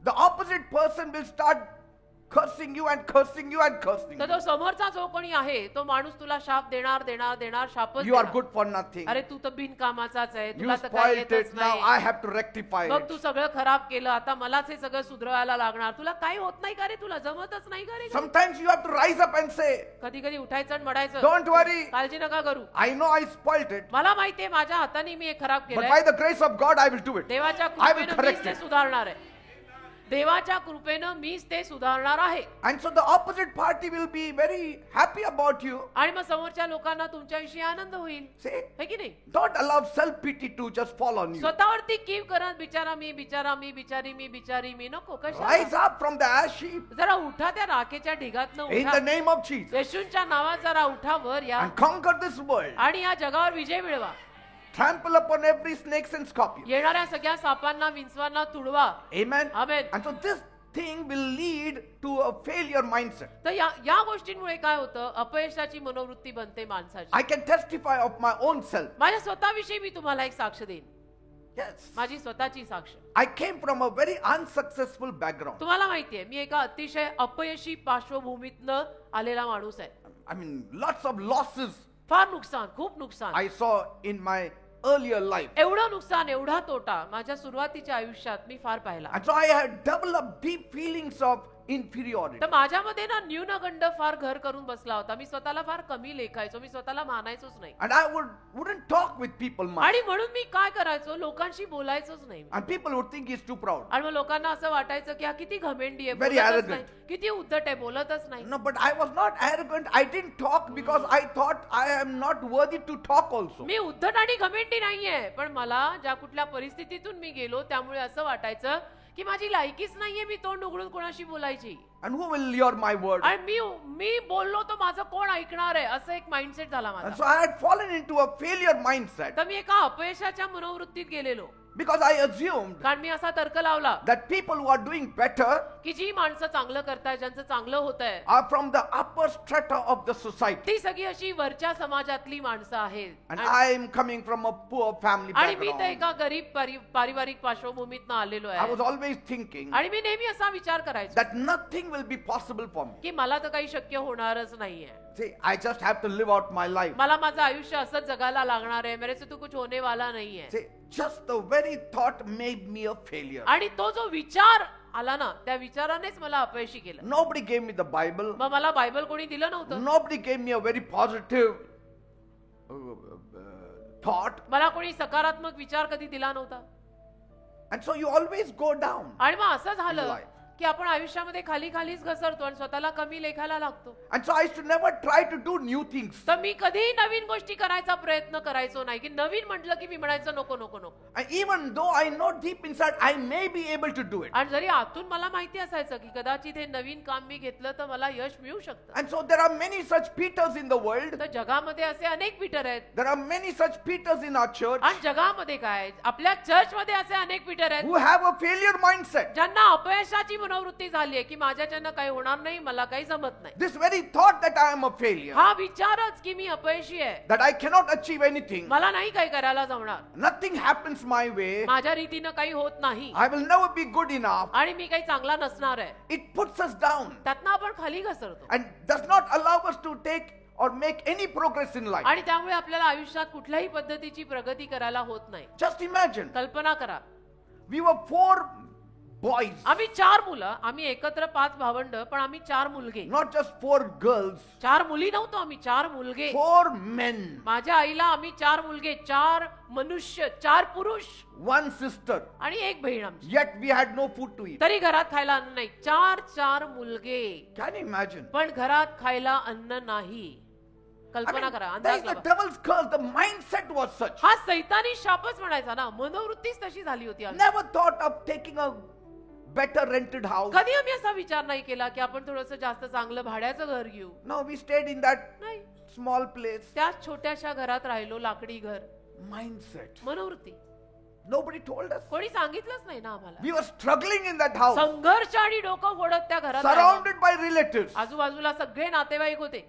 the opposite person will start cursing you and cursing you and cursing तर you. तो समोरचा जो कोणी आहे तो माणूस तुला शाप देणार देणार देणार शापच You are देणार. good for nothing. अरे तू तर बिनकामाचाच आहे, You तुला तर काही spoiled येतच it. Now नाही. I have to rectify मग it. तू सगळं खराब केलं, आता मलाच हे सगळं सुधरवायला लागणार. तुला काही होत नाही का रे, तुला जमतच नाही का रे. Sometimes you have to rise up and say, कधी कधी उठायचं आणि म्हणायचं, don't worry. काळजी नका करू, I know I spoiled it. मला माहितीये माझ्या हाताने मी हे खराब But केलंय, by the grace of God, I will do it. देवाच्या I will कृपेनं correct मीच ते it. सुधारणार आहे. देवाच्या कृपेनं मीच ते सुधारणार आहे. And so the opposite party will be very happy about you. आणि मग समोरच्या लोकांना तुमच्याविषयी आनंद होईल. See, है की नाही. don't allow self-pity to just fall on you. स्वतःवरती कीव करत बिचारा मी बिचारी मी नको. कशा Rise up from the ash heap जरा उठा, त्या राखेच्या ढिगातनं in उठा. the name of Jesus येशूंच्या नावात जरा उठा, वर या and conquer this world. आणि या जगावर विजय मिळवा. Trample upon every snakes and scorpions. येणाऱ्या सगळ्या सापांना विंचवांना तुडवा. Amen. Amen. And so this thing will lead to a failure mindset. तर या गोष्टींमुळे काय होतं, अपयशाची मनोवृत्ती बनते माणसाची. I can testify of my own self. माझ्या स्वतःविषयी मी तुम्हाला एक साक्ष देईन. Yes. माझी स्वतःची साक्ष. I came from a very unsuccessful background. तुम्हाला माहितीये मी एका अतिशय अपयशी पार्श्वभूमीतनं आलेला माणूस आहे. I mean, lots of losses फार नुकसान, खूप नुकसान. I saw in my earlier life. एवढं नुकसान, एवढा तोटा माझ्या सुरुवातीच्या आयुष्यात मी फार पाहिला. And so I had developed deep feelings of inferiority. तर माझ्यामध्ये ना न्यूनगंड फार घर करून बसला होता. मी स्वतःला फार कमी लेखायचो, मी स्वतःला मानायचोच नाही. And I wouldn't talk with people much. आणि म्हणून मी काय करायचो, लोकांशी बोलायचोच नाही. And people would think he's too proud. आणि मग लोकांना असं वाटायचं की हा किती घमेंडी आहे, Very बोलतच arrogant. नाही, किती उद्धट आहे, बोलतच नाही. No, but I was not arrogant. I didn't talk because I thought I am not worthy to talk also. मी उद्धट आणि घमेंडी नाहीये, पण मला ज्या कुठल्या परिस्थितीतून मी गेलो त्यामुळे असं वाटायचं की माझी लायकीच नाहीये मी तोंड उघडून कोणाशी बोलायची. And who will hear my word? आणि मी बोललो तर माझं कोण ऐकणार आहे, असं एक माइंडसेट झाला And माझा. so I had fallen into a failure mindset तर मी एका अपयशाच्या मनोवृत्तीत गेलेलो. because I assumed कारण मी असा तर्क लावला that people who are doing better की जी माणसं चांगलं करतायत, ज्यांचं चांगलं होत आहे, are from the upper strata of the society. ती सगळी अशी वरच्या समाजातली माणसं आहेत. And I am coming from a poor family आणि मी तर background. एका गरीब पारिवारिक पार्श्वभूमीतनं आलेलो I आहे. was always thinking आणि मी नेहमी असा विचार करायचो that nothing will be possible for me. की मला तर काही शक्य होणारच नाहीये. See, I just have to live out my life. मला माझं आयुष्य असंच जगायला लागणार आहे, मेरे से तो कुछ होने वाला नहीं है. See, just the very thought made me a failure. आणि तो जो विचार आला ना, त्या विचारानेच मला अपयशी केलं. Nobody gave me the Bible. मग मला बायबल कोणी दिलं नव्हतं. Nobody gave me a very positive thought. मला कोणी सकारात्मक विचार कधी दिला नव्हता. And so you always go down. आणि मग असं झालं life. की आपण आयुष्यामध्ये खाली खालीच घसरतो आणि स्वतःला कमी लेखायला लागतो. And so I should never try to do new things. तर मी कधीही नवीन गोष्टी करायचा प्रयत्न करायचो नाही, की नवीन म्हटलं की मी म्हणायचं नको नको नको. And even though I know deep inside I may be able to do it. आणि जरी आतून मला माहिती असायचं की कदाचित हे नवीन काम मी घेतलं तर मला यश मिळू शकतं. And so there are many such Peters in the world. तर जगामध्ये असे अनेक पीटर आहेत. There are many such Peters in our church आणि जगामध्ये काय, आपल्या चर्चमध्ये असे अनेक पीटर आहेत who have a failure mindset. ज्यांना अपयशाची मनोवृत्ती झाली आहे की माझ्याच्यानं काही होणार नाही, मला काही जमत नाही. This very thought that I am a failure, हा विचारच की मी अपयशी आहे, that I cannot achieve anything, मला नाही काही करायला जमणार, nothing happens my way, माझ्या रीतीनं काही होत नाही I will never be good enough, आणि मी काही चांगला नसणार आहे, it puts us down त्यातनं आपण खाली घसरतो. and does not allow us to take or make any progress in life. आणि त्यामुळे आपल्याला आयुष्यात कुठल्याही पद्धतीची प्रगती करायला होत नाही. Just imagine, कल्पना करा, we were 4 boys, आम्ही 4 मुलं, आम्ही एकत्र 5 भावंड, पण आम्ही 4 मुलगे. not just 4 girls, 4 मुली नव्हतो आम्ही, 4 मुलगे. 4 men, माझ्या आईला आम्ही 4 मुलगे, 4 मनुष्य, 4 पुरुष 1 sister. आणि 1 बहीण आमची. Yet we had no food to eat. तरी घरात खायला अन्न नाही. 4 मुलगे, Can you imagine? पण घरात खायला अन्न नाही. I कल्पना mean, करा, that अंदाज is the लावा. devil's curse. The mindset was such. हा सैतानी शापच म्हणायचा ना, मनोवृत्तीच तशी झाली होती आमची. Never thought of taking a better rented house. कधी आम्ही असा विचार नाही केला की आपण थोडंसं जास्त चांगलं भाड्याचं घर घेऊ. No, we stayed in that नाही, small place. त्या छोट्याशा घरात राहिलो, लाकडी घर. Mindset. मनोवृत्ती Nobody told us. कोणी सांगितलंच नाही ना आम्हाला. We were struggling in that house, संघर्ष आणि डोकं फोडत त्या घरात राहिलो. surrounded by relatives. आजूबाजूला सगळे नातेवाईक होते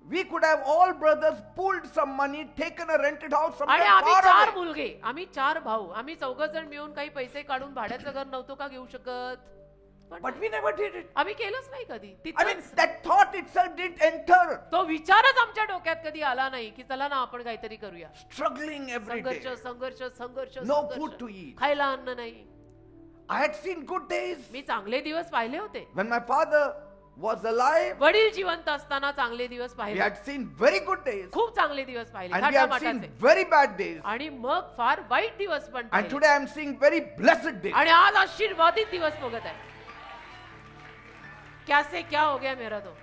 We could have all brothers pooled some money, taken a rented house आणि somewhere आम्ही far 4 away. मुलगे, आम्ही 4 भाऊ, आम्ही 4 जण मिळून काही पैसे काढून भाड्याचं घर नव्हतो का घेऊ शकत. पण But we never did it. आम्ही केलंच नाही कधी. I mean, तिथंच that thought itself didn't enter. तो विचारच आमच्या डोक्यात कधी आला नाही की चला ना आपण काहीतरी करूया. Struggling every day. संघर्ष संघर्ष संघर्ष No संघर्ष. food to eat. खायला अन्न नाही. I had seen good days. मी चांगले दिवस पाहिले होते. When my father was alive, वडील जिवंत असताना चांगले दिवस we पाहिले. had seen very good days. खूप चांगले दिवस पाहिले, And we had seen थाटामाटाचे. very bad days. आणि मग फार वाईट दिवस पण And पाहिले. today I am seeing very blessed days. आणि आज आशीर्वादित दिवस बघत आहे. कैसे क्या हो गया मेरा तो.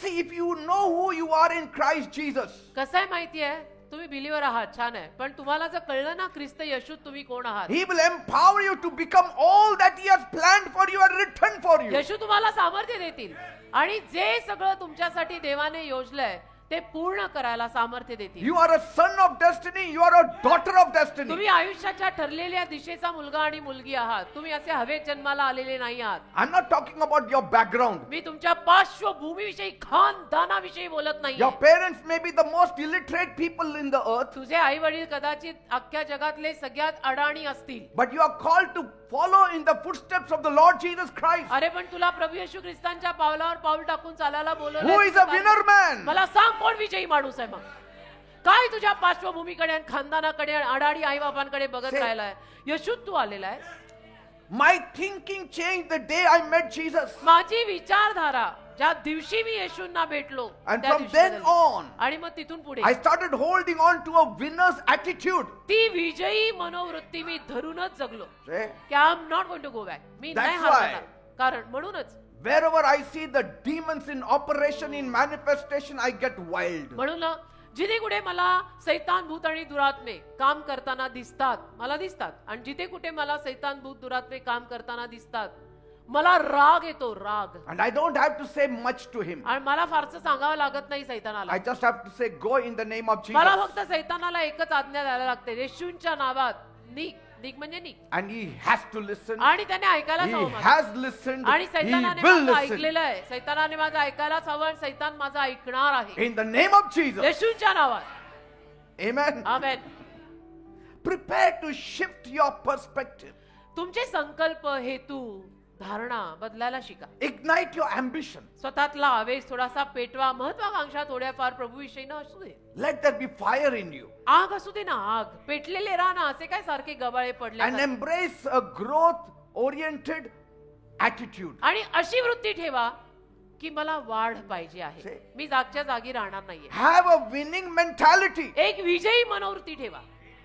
See, if you know who you are in Christ Jesus, कसं आहे माहितीये, तुम्ही बिलीवर आहात, छान आहे, पण तुम्हाला जर कळलं ना ख्रिस्त येशूत तुम्ही कोण आहात, He will empower you to become all that He has planned for you and written for you. येशू तुम्हाला सामर्थ्य देतील आणि जे सगळं तुमच्यासाठी देवाने योजलंय ते पूर्ण करायला सामर्थ्य देतील. You are a son of destiny. You are a daughter of destiny. तुम्ही आयुष्याच्या ठरलेल्या दिशेचा मुलगा आणि मुलगी आहात. तुम्ही असे हवेत जन्माला आलेले नाही आहात. I'm not talking about your background. मी तुमच्या पार्श्वभूमीविषयी, खानदानाविषयी बोलत नाही. Your parents may be the most illiterate people in the earth, तुझे आई वडील कदाचित अख्ख्या जगातले सगळ्यात अडाणी असतील, but you are called to follow in the footsteps of the Lord Jesus Christ, अरे पण तुला प्रभू येशू ख्रिस्तांच्या पावलावर पाऊल टाकून चालायला who is बोलवलंय. a winner man. मला सांग कोण विजयी माणूस आहे. मग काय तुझ्या पार्श्वभूमीकडे आणि खानदानाकडे आणि अडाणी आई बाबांकडे बघत Say- राहिलाय. येशूत तू आलेला आहे. My thinking changed the day I met Jesus. माझी विचारधारा ज्या दिवशी मी येशूंना भेटलो And त्या from दिवशी then बदलली. on, आणि मग तिथून पुढे I started holding on to a winner's attitude. ती विजयी मनोवृत्ती मी धरूनच जगलो Say, की I am not going to go back. मी That's नाही why- हारणार. कारण म्हणूनच wherever I see the demons in operation, in manifestation, I get wild. म्हणून ना, जिथे कुठे मला सैतान भूत आणि दुरात्मे काम करताना दिसतात, मला दिसतात, आणि जिथे कुठे मला सैतान भूत दुरात्मे काम करताना दिसतात, मला राग येतो, राग. And I don't have to say much to him. आणि मला फारसं सांगावं लागत नाही सैतानाला. I just have to say, go in the name of मला Jesus. फक्त सैतानाला एकच आज्ञा द्यायला लागते, येशूंच्या नावात निघ. निघ म्हणजे निघ. And he has to listen. आणि त्याने ऐकायलाच He हवं माझं. has listened. आणि He सैतानाने will माझं listen. ऐकलेलं आहे. सैतानाने माझं ऐकायलाच हवं आणि सैतान माझं ऐकणार आहे. In the name of Jesus. येशूंच्या नावात. Amen. Amen. Prepare to shift your perspective. तुमचे संकल्प, हेतू, धारणा बदलायला शिका. Ignite your ambition. स्वतःतला आवेश थोडासा पेटवा. महत्वाकांक्षा थोड्याफार प्रभूविषयी ना असू दे. Let there be fire in you. आग असू दे ना, आग. पेटलेले राहा ना, असे काय सारखे गबाळे पडले. And embrace a growth oriented attitude. आणि अशी वृत्ती ठेवा की मला वाढ पाहिजे आहे. Say. मी जागच्या जागी राहणार नाहीये. Have a winning mentality. एक विजयी मनोवृत्ती ठेवा.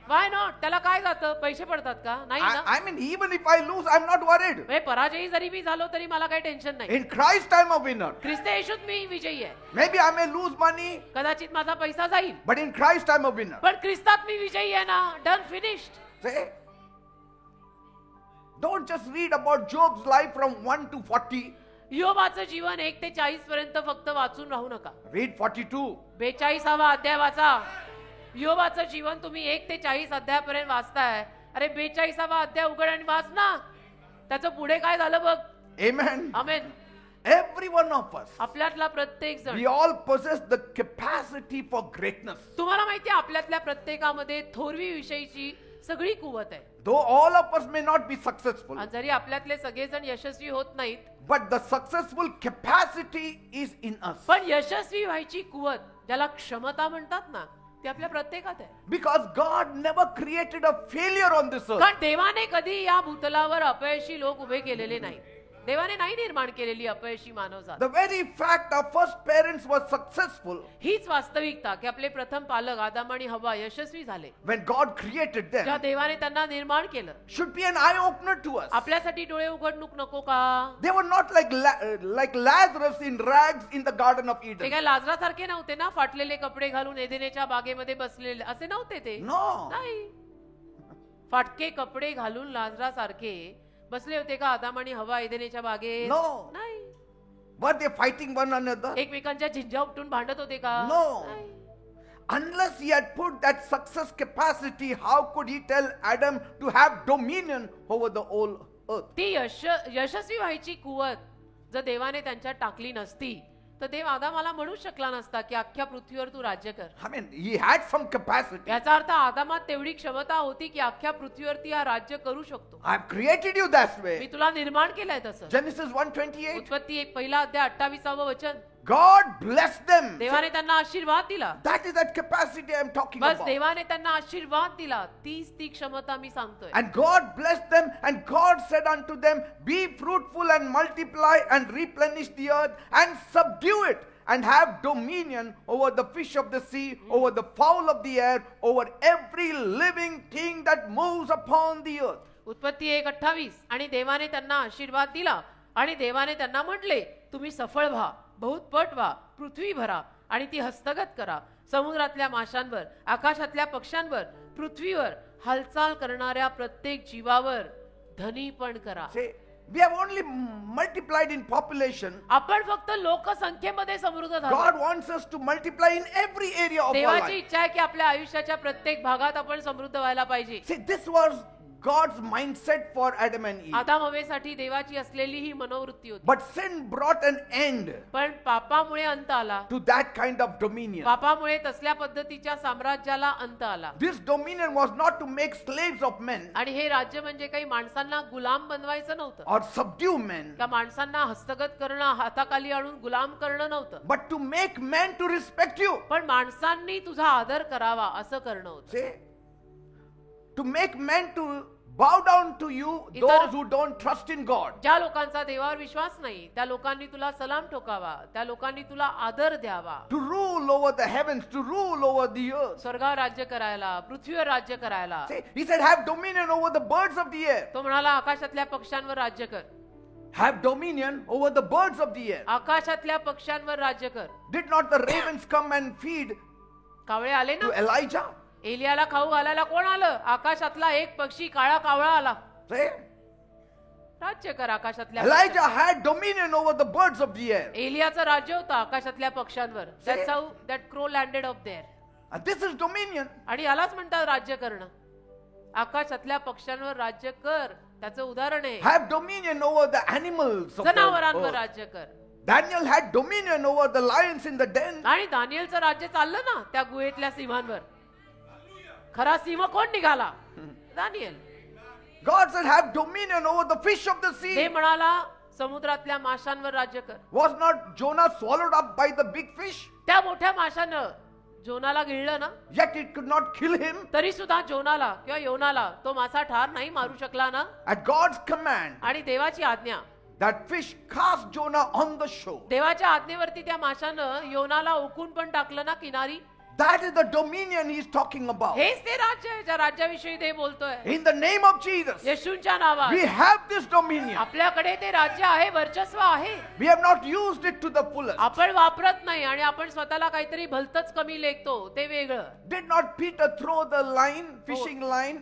Why not? त्याला काय जातं? पैसे पडतात का? नाही ना. I mean, even if I lose, I'm not worried. म्हणजे पराजयी जरी मी झालो तरी मला काही टेन्शन नाही. In Christ, I'm a winner. ख्रिस्त येशूत मी विजयी आहे. Maybe I may lose money, कदाचित माझा पैसा जाईल, but in Christ, I'm a winner. पण ख्रिस्तात मी विजयी आहे ना. Done, finished. Say, don't just read about Job's life from 1 to 40. योबाचं जीवन 1 ते 40 पर्यंत फक्त वाचून राहू नका. Read 42. 42वा अध्याय वाचा. योबाचं जीवन तुम्ही 1 ते 40 अध्यायापर्यंत वाचताय. अरे 42वा अध्याय उघड आणि वाच ना. त्याचं पुढे काय झालं बघ. Amen. Amen. Every one of us, आपल्यातला प्रत्येक जण, we all possess the capacity for greatness. तुम्हाला माहिती आहे आपल्यातल्या प्रत्येकामध्ये थोरवी विषयीची सगळी कुवत आहे. Though all of us may not be successful, आणि जरी आपल्यातले सगळेजण यशस्वी होत नाहीत, but the successful capacity is in us. पण यशस्वी व्हायची कुवत, ज्याला क्षमता म्हणतात ना, ते आपल्या प्रत्येकात आहे. Because God never created a failure on this earth. कारण देवाने कधी या भूतलावर अपयशी लोक उभे केलेले नाही. देवाने नाही निर्माण केलेली अपयशी मानवजात. The very fact our first parents were successful, हीच वास्तविकता की आपले प्रथम पालक आदाम आणि हव्वा यशस्वी झाले when God created जेव्हा them, देवाने त्यांना निर्माण केलं, should be an eye opener to us. आपल्यासाठी डोळे उघडणूक नको का? They were not like Lazarus in rags in the Garden of ते Eden. काय लाजरासारखे नव्हते ना, फाटलेले कपडे घालून एदेनेच्या बागेमध्ये बसलेले असे नव्हते ते. No. नाही, फाटके कपडे घालून लाजरासारखे बसले होते का आदाम आणि हवा एदेनेच्या बागेत? No. नाही. Were they fighting one another? एकमेकांच्या झिंजा उपटून भांडत होते का? No. नाही. Unless he had put that success capacity, how could he tell Adam to have dominion over the whole earth? ती यशस्वी व्हायची कुवत जर देवाने त्यांच्यात टाकली नसती तर देव आदामाला म्हणू शकला नसता की अख्ख्या पृथ्वीवर तू राज्य कर. I mean, he had some capacity. याचा अर्थ आदामात तेवढी क्षमता होती की अख्ख्या पृथ्वीवरती हा राज्य करू शकतो. I've created you that me way. तुला निर्माण केलंय तसं. Genesis 1:28. उत्पत्ती 1:28 वचन. God blessed them. देवाने त्यांना आशीर्वाद दिला. That is that capacity I'm talking bus about. देवाने त्यांना आशीर्वाद दिला. तीच ती क्षमता मी सांगतोय. And God blessed them, and God said unto them, Be fruitful and multiply and replenish the earth and subdue it, and have dominion over the fish of the sea, over the fowl of the air, over every living thing that moves upon the earth. उत्पत्ती 1:28 आणि देवाने त्यांना आशीर्वाद दिला आणि देवाने त्यांना म्हटले, तुम्ही सफळ व्हा, बहुतपट व्हा, पृथ्वी भरा आणि ती हस्तगत करा, समुद्रातल्या माशांवर, आकाशातल्या पक्ष्यांवर, पृथ्वीवर हालचाल करणाऱ्या प्रत्येक जीवावर धनीपण करा. Say, we have only multiplied in population. आपण फक्त लोकसंख्येमध्ये समृद्ध झालो. God wants us to multiply in every area of our देवाची life. इच्छा आहे की आपल्या आयुष्याच्या प्रत्येक भागात आपण समृद्ध व्हायला पाहिजे. See, this was God's mindset for Adam and Eve. आदाम हवेसाठी देवाची असलेली ही मनोवृत्ती होती. But sin brought an end पण पापामुळे अंत आला. to that kind of dominion. पापामुळे तसल्या पद्धतीच्या साम्राज्याला अंत आला. This dominion was not to make slaves of men आणि हे राज्य म्हणजे काही माणसांना गुलाम बनवायचं नव्हतं. or subdue men, त्या माणसांना हस्तगत करणं, हाताखाली आणून गुलाम करणं नव्हतं. but to make men to respect you. पण माणसांनी तुझा आदर करावा असं करणं होतं. See, to make men to bow down to you, those who don't trust in God. ज्या लोकांचा देवावर विश्वास नाही त्या लोकांनी तुला सलाम ठोकावा, त्या लोकांनी तुला आदर द्यावा. To rule over the heavens, to rule over the earth. स्वर्गावर राज्य करायला, पृथ्वीवर राज्य करायला. See, he said, have dominion over the birds of the air. तो म्हणाला आकाशातल्या पक्ष्यांवर राज्य कर. Have dominion over the birds of the air. आकाशातल्या पक्ष्यांवर राज्य कर. Did not the ravens come and feed कावळे आले to ना, Elijah? एलियाला खाऊ घालायला कोण आलं? आकाशातला एक पक्षी काळा कावळा आला. See, राज्य कर आकाशातल्या Elijah had dominion over the birds of the air. एलियाचं राज्य होतं आकाशातल्या पक्ष्यांवर. That's how that crow landed up there. And this is dominion. आणि यालाच म्हणतात राज्य करणं. आकाशातल्या पक्ष्यांवर राज्य कर, त्याचं उदाहरण आहे. Have dominion over the animals of the जनावरांवर earth. राज्य कर. Daniel had dominion over the lions in the den. आणि दानिएलचं राज्य चाललं ना त्या गुहेतल्या सिंहांवर. खरा सिंह कोण निघाला? Daniel. God said, have dominion over the fish of the ते sea. म्हणाला समुद्रातल्या माशांवर राज्य कर. Was not Jonah swallowed up by the big fish? त्या मोठ्या माशानं जोनाला गिळलं ना, Yet it could not kill him. तरी सुद्धा जोनाला किंवा योनाला तो मासा ठार नाही मारू शकला ना. At God's command, आणि देवाची आज्ञा, that fish cast Jonah on the shore. देवाच्या आज्ञेवरती त्या माशानं योनाला ओकून पण टाकलं ना किनारी. That is the dominion he is talking about. हेच ते राज्य आहे ज्या राज्याविषयी ते बोलतोय. In the name of Jesus, येशूंच्या नावात we have this dominion. आपल्याकडे ते राज्य आहे, वर्चस्व आहे. We have not used it to the fullest. आपण वापरत नाही आणि आपण स्वतःला काहीतरी भलतच कमी लेखतो, ते वेगळं. Did not Peter throw the line, fishing line,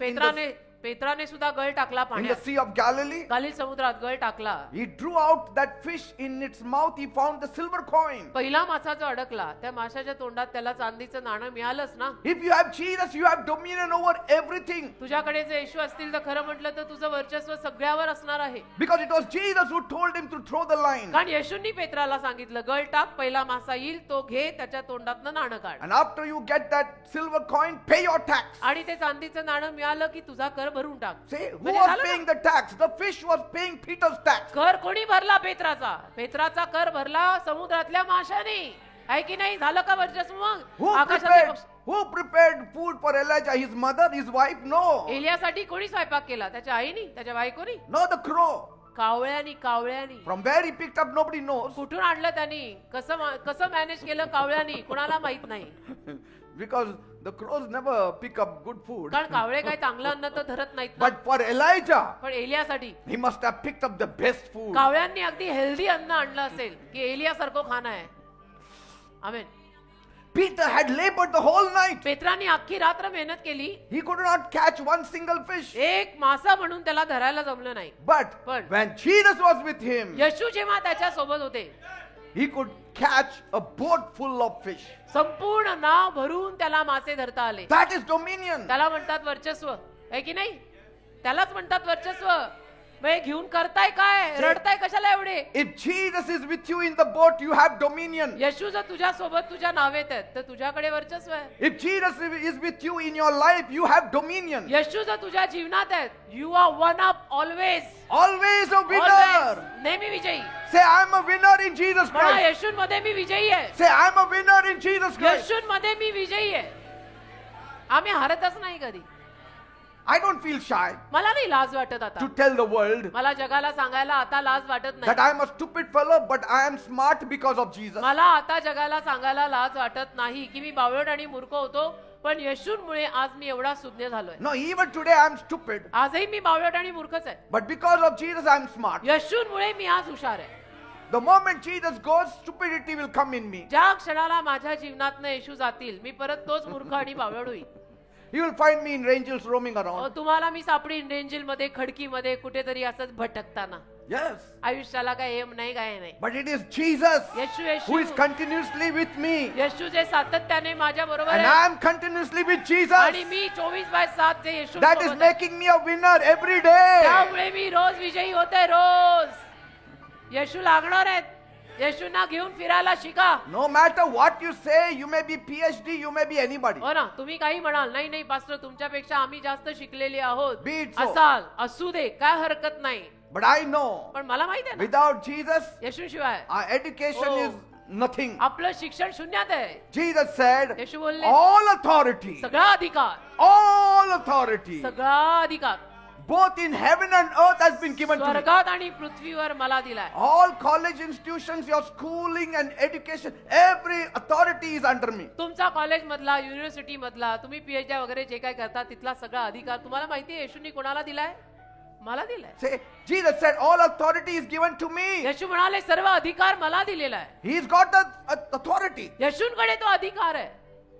पेत्राने सुद्धा गळ टाकला in the पाण्यात. Sea of Galilee? गालिल समुद्रात गळ टाकला. He drew out that fish. In its mouth he found the silver coin. पहिला मासा जो अडकला त्या माशाच्या तोंडात त्याला चांदीचं नाणं मिळालंच ना. If you have Jesus, you have dominion over everything. तुझ्याकडे जर येशू असतील तर खरं म्हटलं तर तुझं वर्चस्व सगळ्यावर असणार आहे. Because it was Jesus who told him to throw the line. कारण येशूंनी पेत्राला सांगितलं गळ टाक, पहिला मासा येईल तो घे, त्याच्या तोंडातनं नाणं काढ. And after you get that silver coin, pay your tax. आणि ते चांदीचं नाणं मिळालं की तुझा कर भरून टाक. See, who म्हणजे was झालं ना? paying the tax? The fish was paying Peter's tax. कर कोणी भरला? पेत्राचा कर भरला समुद्रातल्या माशाने. आहे की नाही? झालं का वर्चस्व? Who मग आकाशातले prepared पक्षी Who prepared food for Elijah? His mother, his wife? No. एलियासाठी कोणी स्वयंपाक केला? त्याच्या आईनी, त्याच्या बायकोनी? No, the crow. कावळ्यानी. From where he picked up, nobody knows. कुठून आणलं त्यांनी? कसं मॅनेज केलं कावळ्यानी? कोणाला माहित नाही. Because the crows never pick up good food. कारण कावळे काही चांगलं अन्न तर धरत नाहीत ना. But for Elijah, पण एलियासाठी he must have picked up the best food. कावळ्यांनी अगदी हेल्दी अन्न आणलं असेल की एलियासारखं खाणं आहे. आमेन. Peter had labored the whole night. पेत्राने अख्खी रात्र मेहनत केली. He could not catch one single fish. एक मासा म्हणून त्याला धरायला जमलं नाही. But when Jesus was with him, येशू जेव्हा त्याच्या सोबत होते, he could catch a boat full of fish. संपूर्ण नाव भरून त्याला मासे धरता आले. That is dominion. त्याला म्हणतात वर्चस्व, आहे की नाही? त्यालाच म्हणतात वर्चस्व. मग घेऊन करताय काय? रडताय कशाला एवढे? If Jesus is with you in the boat, you have dominion. येशू जर तुझ्या सोबत तुझ्या नावेत आहेत तर तुझ्याकडे वर्चस्व आहे. If Jesus is with you in your life, you have dominion. येशू जर तुझ्या जीवनात आहेत, you are one up always. Always a winner. नेहमी विजयी. Say, I'm a winner in Jesus म्हणा, Christ. येशूमध्ये मी विजयी आहे. Say, I'm a winner in Jesus Christ. येशूमध्ये मी विजयी आहे. आम्ही हारतच नाही कधी. I don't feel shy मला नाही लाज वाटत आता. to tell the world मला जगाला सांगायला आता लाज वाटत that नाही. I am a stupid fellow, but I am smart because of Jesus. मला आता जगाला सांगायला लाज वाटत नाही की मी बावळट आणि मूर्ख होतो, पण येशूमुळे आज मी एवढा सुज्ञ झालोय. No, even today I am stupid, आजही मी बावळट आणि मूर्खच आहे. but because of Jesus I am smart. येशूमुळे मी आज हुशार आहे. The moment Jesus goes, stupidity will come in me. ज्या क्षणाला माझ्या जीवनातनं येशू जातील, मी परत तोच मूर्ख आणि बावळट होईल. You will find me in angels roaming around. तुम्हाला मी सापडीन रेंजलमध्ये, खडकीमध्ये, कुठेतरी असंच भटकताना. Yes. आयुष्याला काय एम नाही, काय नाही. But it is Jesus Yeshu who is continuously with me. येशू जे सातत्याने माझ्या बरोबर And आहे I am continuously with Jesus. आणि मी 24/7 जे येशू That is making me a winner every day. त्यामुळे मी रोज विजयी होते. रोज येशू लागणार आहेत. येशूंना घेऊन फिरायला शिका. No matter what you say, you may be PhD, you may be anybody. हो ना, तुम्ही काही म्हणाल, नाही नाही पास्टर तुमच्यापेक्षा आम्ही जास्त शिकलेले आहोत, Be it so. असाल, असू दे, काय हरकत नाही. But I know पण मला माहिती आहे ना, without Jesus, येशूशिवाय our education Oh. is nothing. आपलं शिक्षण शून्यात आहे. Jesus said, येशू बोलले, all authority, सगळा अधिकार, all authority, सगळा अधिकार both in heaven and earth has been given to me. स्वर्गात आणि पृथ्वीवर मला दिलाय. All college institutions, your schooling and education, every authority is under me. तुमचा कॉलेज मधला, युनिव्हर्सिटी मधला, तुम्ही पीएचडी वगैरे जे काय करता तिथला सगळा अधिकार तुम्हाला माहिती आहे येशूंनी कोणाला दिलाय? मला दिलाय. Say, Jesus said, all authority is given to me. येशू म्हणाले सर्व अधिकार मला दिलेला आहे. He's got the authority. येशूंकडे तो अधिकार आहे.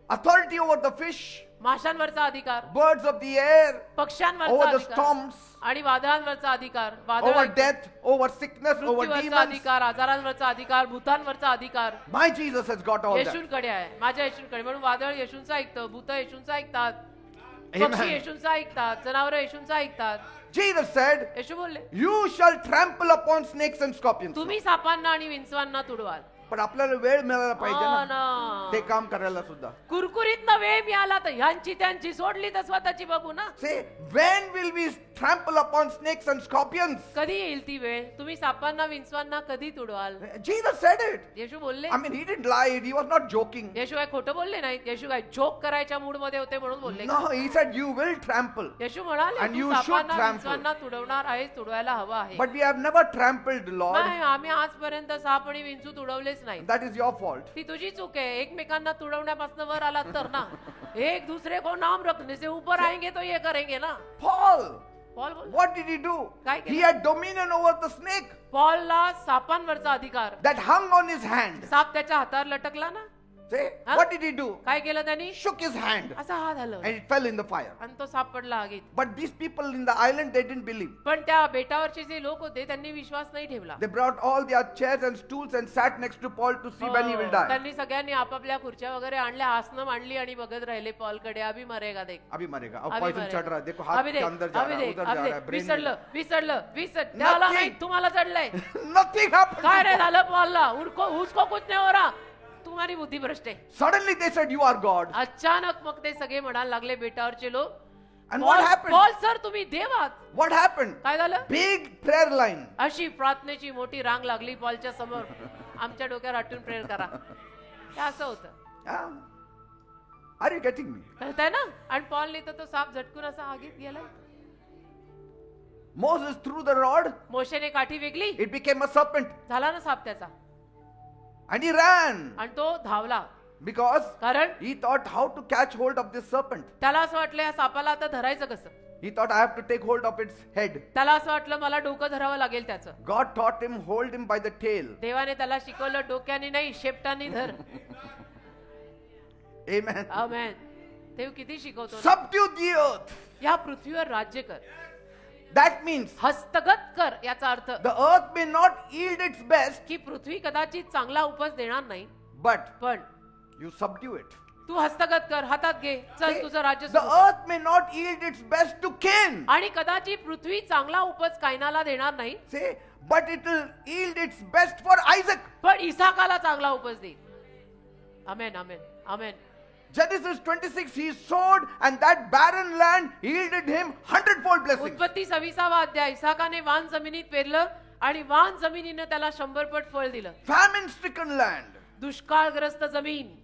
Authority over the fish, माशांवरचा अधिकार, birds of the air, पक्ष्यांवरचा over the अधिकार storms, आणि वादळांवरचा अधिकार, over death, over sickness, over मृत्यूवरचा demons. अधिकार, आजारांवरचा अधिकार, भूतांवरचा अधिकार My Jesus has got all that. येशूंकडे आहे. माझ्या येशूंकडे. म्हणून वादळ येशूंचं ऐकतं, भूत येशूंचं ऐकतात, Amen. पक्षी येशूंचं ऐकतात, जनावरं येशूंचं ऐकतात. Jesus said, येशू बोलले, you shall trample upon snakes and scorpions. तुम्ही सापांना आणि विंचवांना तुडवाल. पण आपल्याला वेळ मिळायला पाहिजे हो ना ना. ते काम करायला सुद्धा. कुरकुरीत वेळ मिळाला तर ह्यांची त्यांची सोडली तर स्वतःची बघू ना. Say, when will we trample upon snakes and scorpions? कधी येईल ती वेळ? तुम्ही सापांना विंचवांना कधी तुडवाल? Jesus said it. येशू बोलले. I mean, he didn't lie. He was not joking. येशू काय खोटं बोलले नाहीत. येशू काय जोक करायच्या मूड मध्ये होते म्हणून बोलले? No, he said you will trample. येशू म्हणाले And Tu you should सापांना trample. विंचवांना तुडवणार आहेस, तुडवायला हवा आहे. But we have never trampled, Lord. नाही, आम्ही आजपर्यंत साप आणि विंचू तुडवलेच नाही. That is your fault. ती तुझी चूक आहे. एकमेकांना तुडवण्यापासून वर आलात तर ना. एक दूसरे को नाम रखने से ऊपर आएंगे तो ये करेंगे ना. Paul, पॉल बोल. what did he do? काय केलं? He had dominion over the snake पॉलला सापांवरचा अधिकार. that hung on his hand. साप त्याच्या हातावर लटकला ना. Say, Huh? what did he do? काय केलं त्यांनी? Shook his hand असा हात हलवला and it fell in the fire. आणि तो साप पडला आगीत. But these people in the island, they didn't believe. पण त्या बेटावरचे जे लोक होते त्यांनी विश्वास नाही ठेवला. They brought all their chairs and stools and sat next to Paul to see when he will die. त्यांनी सगळ्यांनी आपापल्या खुर्च्या वगैरे आणल्या, आसनं मांडली आणि बघत राहिले पॉलकडे. अभी मरेगा देख, अभी मरेगा. अब अभी poison मरेगा. चढ़ रहा है. देखो हाथ अभी के देख, अंदर जा अभी रहा है, देख, उधर जा अभी रहा है. देख. brain विसरलं में. विसरलं त्याला नाही, तुम्हाला चढलंय. Nothing happened. काय रे झालं पॉलला? उसको कुछ नहीं हो रहा, तुम्हारी बुद्धी भ्रष्ट है. Suddenly they said, you are God. अचानक मग ते सगळे म्हणायला लागले बेटावरचे लोक, And what happened? Paul sir तुम्ही देव आहात. What happened? काय झालं? Big prayer line. अशी प्रार्थनेची मोठी रांग लागली पॉलच्या समोर. आमच्या डोक्यावर आटून प्रेयर करा. हे असं होतं. Yeah. Are you getting me? कळतंय ना? आणि पॉल लिहितो तो साप झटकून असा आगीत गेला. Moses threw the rod, मोशेने काठी वेगली, it became a serpent. झाला ना साप त्याचा, And he ran आणि तो धावला. because कारण he thought how to catch hold of this serpent. त्याला असं वाटलं या सापाला आता धरायचं कसं. He thought I have to take hold of its head. त्याला असं वाटलं मला डोकं धरावं लागेल त्याचं. God taught him, hold him by the tail. देवाने त्याला शिकवलं डोक्याने नाही शेपटाने धर. Amen. आमेन. देव किती शिकवतो ना. Subdue the earth. या पृथ्वीवर राज्य कर. That means हस्तगत कर याचा अर्थ the earth may not yield its best, की पृथ्वी कदाचित चांगला उपज देणार नाही, but पण you subdue it. तू हस्तगत कर, हातात घे, चल See, तुझं राज्य the सुरू कर. earth may not yield its best to Cain. आणि कदाचित पृथ्वी चांगला उपज कायनाला देणार नाही, See, but it will yield its best for Isaac. पण इसाकाला चांगला उपज देईल. आमेन आमेन आमेन. Genesis 26, he sowed and that barren land yielded him 100-fold blessings. उत्पत्ती 26वा अध्याय. इसाकाने वान जमिनीत पेरलं आणि वान जमिनीनं त्याला 100 फळ दिलं. Famine-stricken land. दुष्काळग्रस्त जमीन,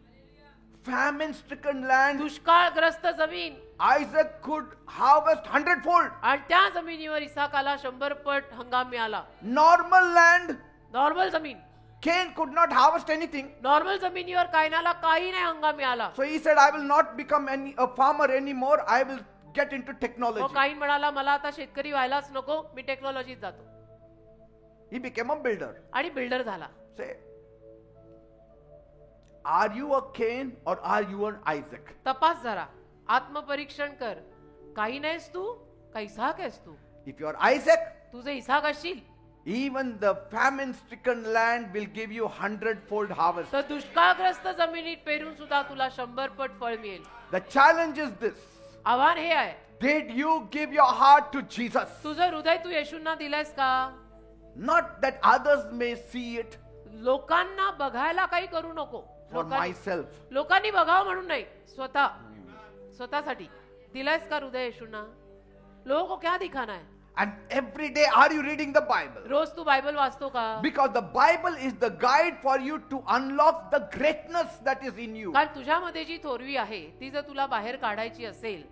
Famine-stricken land. दुष्काळग्रस्त जमीन, Isaac could harvest 100-fold. आणि त्या जमिनीवर इसाकाला 100 पट हंगाम मिळाला. Normal land, नॉर्मल जमीन, Cain could not harvest anything. Normal जमिनीवर कायनाला काही नाही हंगाम मिळाला. So he said, I will not become a farmer anymore. I will get into तो technology. काहीन म्हणाला मला आता शेतकरी व्हायलाच नको, मी टेक्नॉलॉजीत जातो. He became a builder. आणि बिल्डर झाला. Say, are you a Cain or are you an Isaac? तपास जरा, आत्मपरीक्षण कर. काही नाहीस तू, का इसाक आहेस तू. If you are Isaac, तुझे इसाक असशील even the famine-stricken land will give you 100-fold harvest. तर दुष्काळग्रस्त जमिनीत पेरून सुद्धा तुला 100 पट फळ मिळेल. The challenge is this. आव्हान हे आहे, Did you give your heart to Jesus? तुझं हृदय तू येशूंना दिलंयस का. Not that others may see it, लोकांना बघायला काही करू नको. for myself. लोकांनी बघावं म्हणून नाही, स्वतःसाठी दिलंयस का हृदय येशूंना. लोगों को क्या दिखाना है. And every day are you reading the Bible? रोज तू बायबल वाचतो का. Because the Bible is the guide for you to unlock the greatness that is in you. कारण तुझ्यामध्ये जी थोरवी आहे ती जर तुला बाहेर काढायची असेल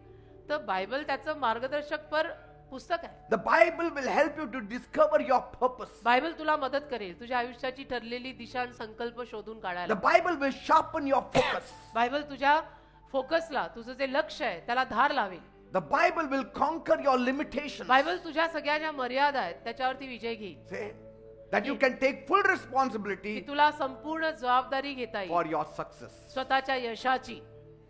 तर बायबल त्याचं मार्गदर्शक पर पुस्तक आहे. The Bible will help you to discover your purpose. Bible तुला मदत करेल तुझ्या आयुष्याची ठरलेली दिशा आणि संकल्प शोधून The काढायला. Bible will sharpen your focus. Bible तुझ्या फोकसला, तुझं जे लक्ष आहे त्याला धार लावेल. The Bible will conquer your limitations. Bible तुझ्या सगळ्या ज्या मर्यादा आहेत त्याच्यावरती विजय घेईल. Say that you can take full की responsibility तुला संपूर्ण जबाबदारी घेता for येईल your success. स्वतःच्या यशाची.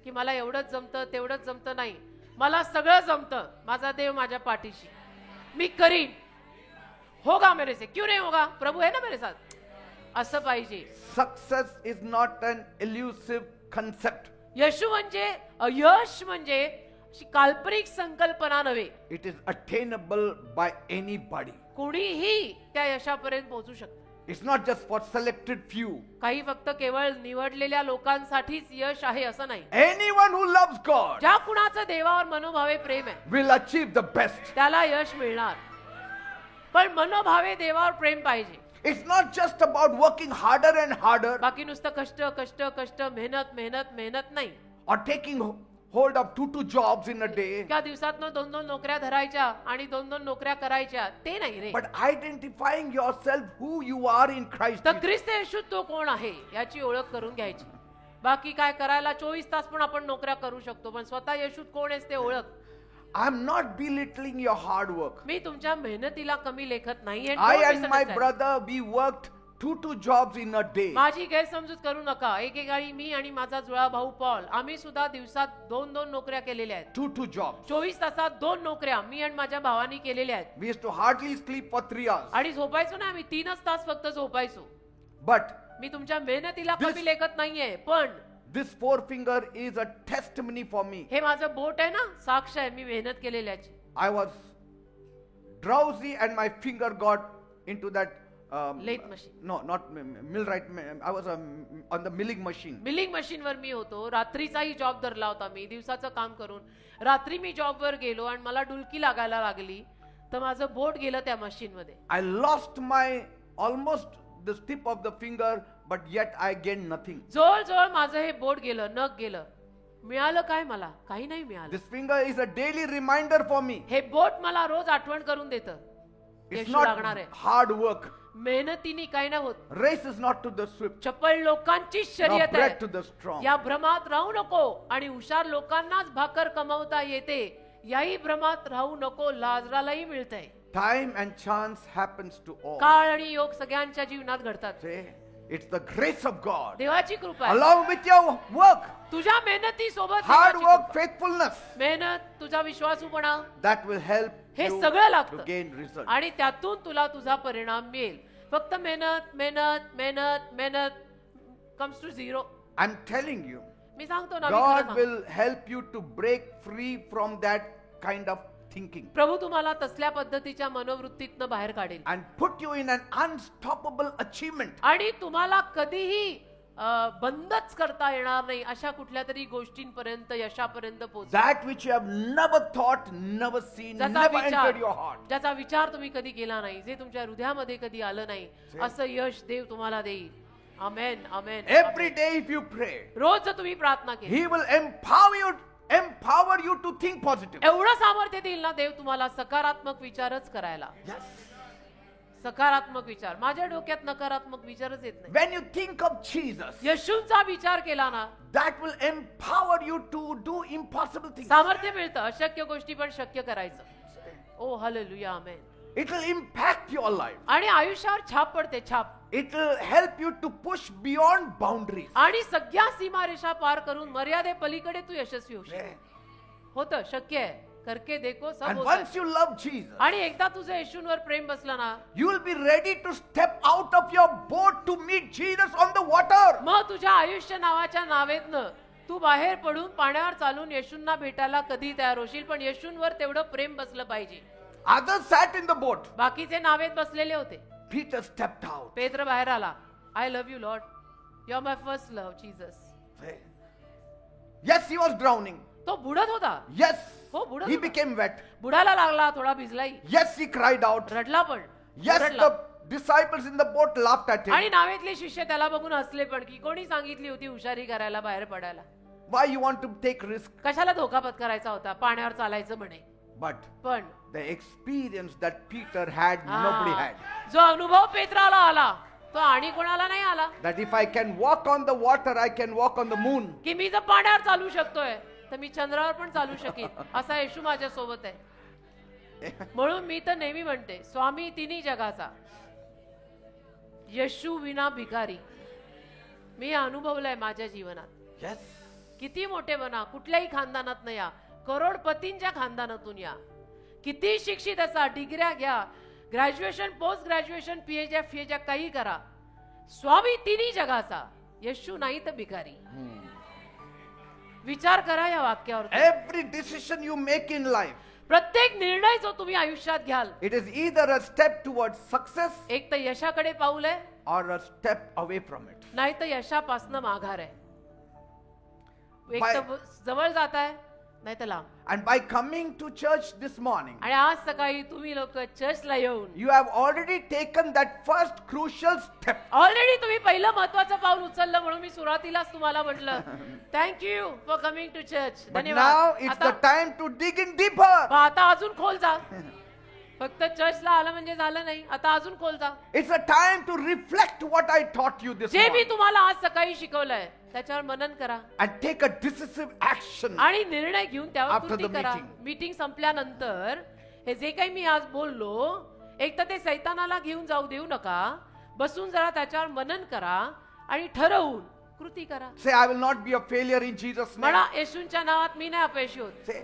की मला एवढंच जमतं तेवढंच जमतं नाही, मला सगळं जमतं, माझा देव माझ्या पाठीशी, मी करीन, होगा मेरे से, क्यों नहीं होगा, प्रभू है ना मेरे साथ. असं पाहिजे. Success is not an elusive concept. Yeshu म्हणजे यश म्हणजे अशी काल्पनिक संकल्पना नव्हे. It is attainable by anybody. कोणीही त्या यशापर्यंत पोहोचू शकतं. It's not just for selected few. काही फक्त केवळ निवडलेल्या लोकांसाठीच यश आहे असं नाही. Anyone who loves God ज्या कुणाचं देवावर मनोभावे प्रेम आहे will achieve the best. त्याला यश मिळणार. पण मनोभावे देवावर प्रेम पाहिजे. It's not just about working harder and harder बाकी नुसतं कष्ट कष्ट कष्ट मेहनत मेहनत मेहनत नाही. or taking hold of 2 jobs in a day, एका दिवसातनं 2 नोकऱ्या धरायच्या आणि 2 नोकऱ्या करायच्या, ते नाही रे. but identifying yourself who you are in Christ तर Jesus. ख्रिस्त येशूत तो कोण आहे याची ओळख करून घ्यायची. बाकी काय करायला 24 तास पण आपण नोकऱ्या करू शकतो, पण स्वतः येशूत कोण आहेस ते ओळख. I'm not belittling your hard work. मी तुमच्या मेहनतीला कमी लेखत नाहीये. I and my brother, we worked 2 jobs in a day. माझी गैरसमजूत करू नका. एकेकाळी मी आणि माझा जुळा भाऊ पॉल आम्ही सुद्धा दिवसात 2 नोकऱ्या केलेल्या आहेत. 2 jobs. 24 तासात 2 नोकऱ्या मी आणि माझ्या भावानी केलेल्या आहेत. We used to hardly sleep for 3 hours. आणि झोपायचो ना आम्ही 3च तास फक्त झोपायचो. But मी तुमच्या मेहनतीला This- कमी लेखत नाहीये, पण this forefinger is a testimony for me. हे माझं बोट आहे ना, साक्ष आहे मी मेहनत केलेल्याची. I was drowsy and my finger got into that Lathe machine. No, not millwright. I was on the milling machine. Milling machine वर मी होतो. रात्रीचाही जॉब धरला होता मी, दिवसाचं काम करून. रात्री मी जॉब वर गेलो आणि मला डुलकी लागायला लागली तर माझं बोट गेलं त्या मशीन मध्ये. I lost my almost the tip of the finger, but yet I gained nothing. जवळ माझं हे बोट गेलं, नख गेलं, मिळालं काय मला? काही नाही मिळालं. This finger is a daily reminder for me. हे बोट मला रोज आठवण करून देतं. It's यीशू not लागणार आहे. hard work. मेहनतीने काय नाही होत. Race is not to the swift, चपळ लोकांची nor शर्यत bread to आहे. the strong. या भ्रमात राहू नको. आणि हुशार लोकांनाच भाकर कमवता येते. याही भ्रमात राहू नको. लाजरालाही मिळतंय. Time and chance happens to all. काळ आणि योग सगळ्यांच्या जीवनात घडतात. See, it's the grace of God. देवाची कृपा आहे. Along with your work, तुझ्या मेहनती सोबत hard देवाची work, कृपा. faithfulness, मेहनत, तुझा विश्वासूपणा, that will help हे you सगळं to लागतं. gain result. आणि त्यातून तुला तुझा परिणाम मिळेल. फक्त मेहनत मेहनत मेहनत मेहनत comes to zero. I'm telling you, मी सांगतो ना, मी खरं God सांगतो. will help you to break free from that kind of thinking प्रभू तुम्हाला तसल्या पद्धतीच्या मनोवृत्तीतनं बाहेर काढेल. and put you in an unstoppable achievement. आणि तुम्हाला कधीही बंदच करता येणार नाही अशा कुठल्या तरी गोष्टींपर्यंत, यशापर्यंत पोहोच. That which you have never thought, never seen, never entered your heart. ज्याचा विचार तुम्ही कधी केला नाही, जे तुमच्या हृदयामध्ये कधी आलं नाही, असं यश देव तुम्हाला देईल. आमेन आमेन. Every day if you pray, रोज जर तुम्ही प्रार्थना केली, He will empower you to think positive. एवढं सामर्थ्य देईल ना देव तुम्हाला सकारात्मक विचारच करायला. Yes. सकारात्मक विचार. माझ्या डोक्यात नकारात्मक विचारच येत नाही. When you think of Jesus, येशूंचा विचार केला ना, that will empower you to do impossible things. सामर्थ्य मिळतं अशक्य गोष्टी पण शक्य करायचं. O hallelujah, amen. It will impact your life. आणि आयुष्यावर छाप पडते, छाप. It will help you to push beyond boundaries. आणि सगळ्या सीमारेषा पार करून मर्यादे पलीकडे तू यशस्वी होशील. होतं, शक्य आहे. करके देखो, सब And होतं. once you love Jesus, आणि एकदा तुझं येशूंवर प्रेम बसलं ना, you will be ready to step out of your boat to meet Jesus on the water. मग तुझ्या आयुष्य नावाच्या नावेतनं तू बाहेर पडून पाण्यावर चालून येशूंना भेटायला कधी तयार होशील. पण येशूंवर तेवढं प्रेम बसलं पाहिजे. Others sat in the boat. बाकीचे नावेत बसलेले होते. Peter stepped out. पेत्र बाहेर आला. I love you Lord, you are my first love Jesus. Yes, he was drowning. तो बुडत होता. Yes, हो, बुडत he होता. became wet. बुडायला लागला, थोडा भिजलाही. Yes, he cried out. रडला पण. Yes, ओरडला. the disciples in the boat laughed at आणि him. नावेतले शिष्य त्याला बघून हसले पण, की कोणी सांगितली होती हुशारी करायला, बाहेर पडायला? Why you want to take risk? कशाला धोका पत्करायचा होता? पाण्यावर चालायचं म्हणे. But पण the experience that Peter had, nobody हा, had. जो अनुभव पेत्राला आला तो आणि कोणाला नाही आला. That if I can walk on the water, I can walk on the moon. की मी जर पाण्यावर चालू शकतोय तर मी चंद्रावर पण चालू शकेन. असा येशू माझ्या सोबत आहे. म्हणून मी तर नेहमी म्हणते, स्वामी तिन्ही जगाचा, येशू विना भिकारी. मी अनुभवलंय माझ्या जीवनात. Yes. किती मोठे बना, कुठल्याही खानदानात नाही या, करोडपतींच्या खानदानातून या, किती शिक्षित असा, डिग्र्या घ्या, ग्रॅज्युएशन, पोस्ट ग्रॅज्युएशन, पीएचडी काही करा, स्वामी तिन्ही जगाचा, येशू नाही तर भिकारी. विचार करा या वाक्यावर. Every decision you make in life, प्रत्येक निर्णय जो तुम्ही आयुष्यात घ्याल, it is either a step towards success एक तर यशाकडे पाऊल आहे, or a step away from it. नाही तर यशापासनं माघार आहे. एक By- तर जवळ जात आहे, नाही तर लांब. And by coming to church this morning, आणि आज सकाळी तुम्ही लोक चर्चला येऊन you have already taken that first crucial step. Already तुम्ही पहिलं महत्वाचं पाऊल उचललं. म्हणून मी सुरुवातीलाच तुम्हाला म्हटलं, thank you for coming to church. But now it's the आता time to dig in deeper. आता अजून खोल जा. फक्त चर्चला आलं म्हणजे झालं नाही, आता अजून खोल जा. It's a time to reflect what I taught you this जे मी morning तुम्हाला आज सकाळी शिकवलंय त्याच्यावर मनन करा and take a decisive action. आणि निर्णय घेऊन त्यावर After कृती the करा. meeting. मीटिंग संपल्यानंतर हे जे काही मी आज बोललो, एक तर ते सैतानाला घेऊन जाऊ देऊ नका. बसून जरा त्याच्यावर मनन करा आणि ठरवून कृती करा. Say, I will not be a failure in Jesus' name. म्हणा, येशूंच्या नावात मी नाही अपयशी होत. Say,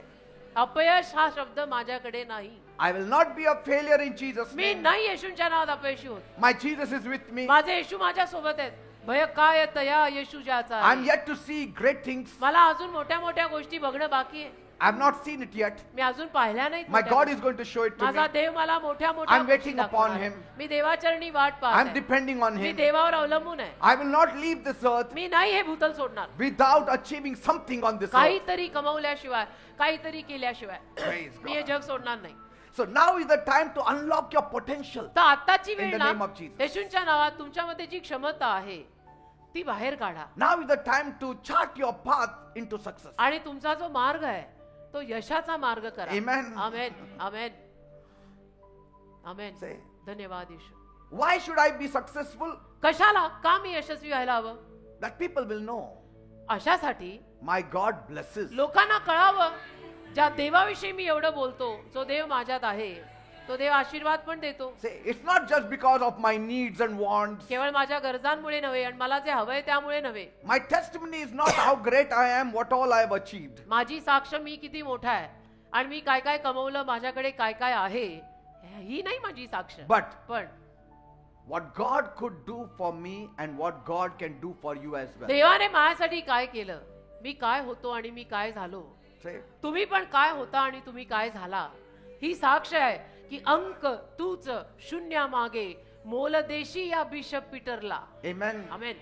अपयश हा शब्द माझ्याकडे नाही. I will not be a failure in Jesus' me name. नाही येशूंच्या नावात अपयशी होत. My Jesus is with me. माझे येशू माझ्या सोबत आहेत. भय काय तया येशू ज्याचा I'm आहे. yet to see great things. मला अजून मोठ्या मोठ्या गोष्टी बघणं बाकी आहे. I've not seen it yet. मी अजून पाहिल्या नाहीत. My मोठ्या God गोष्टी. is going to show it to माझा me. देव मला मोठ्या मोठ्या I'm गोष्टी waiting upon दाखवणार आहे. him. मी देवाचरणी वाट I'm पाहत आहे. depending on me Him. देवावर अवलंबून आहे. I will not leave this earth मी नाही हे भूतल सोडणार. without achieving something on this earth. काहीतरी कमवल्याशिवाय, काहीतरी केल्याशिवाय Praise मी हे God. जग सोडणार नाही. So now is the time to unlock your potential. तर आताची In वेळ the ना, name of Jesus. येशूंच्या नावात तुमच्यामध्ये जी क्षमता आहे ती बाहेर काढा. Now is the time to chart your path into success. आणि तुमचा जो मार्ग आहे तो यशाचा मार्ग करा. Amen. आमेन, आमेन, आमेन. Say. धन्यवाद येशू. Why should I be successful? कशाला, का मी यशस्वी व्हायला हवं? That people will know. अशासाठी My God blesses. लोकांना कळावं, ज्या देवाविषयी मी एवढं बोलतो, जो देव माझ्यात आहे, तो देव आशीर्वाद पण देतो. Say, it's not just because of my needs and wants. केवळ माझ्या गरजांमुळे नव्हे आणि मला जे हवंय त्यामुळे नव्हे. My testimony is not how great I am, what all I have achieved. माझी साक्ष मी किती मोठा आहे आणि मी काय काय कमवलं, माझ्याकडे काय काय आहे, ही नाही माझी साक्ष. पण what God could do for me and what God can do for you as well. देवाने माझ्यासाठी काय केलं, मी काय होतो आणि मी काय झालो, Say, तुम्ही पण काय होता आणि तुम्ही काय झाला, ही साक्ष आहे की अंक तूच शून्य मागे मोल देशी या बिशप पीटरला. amen. Amen.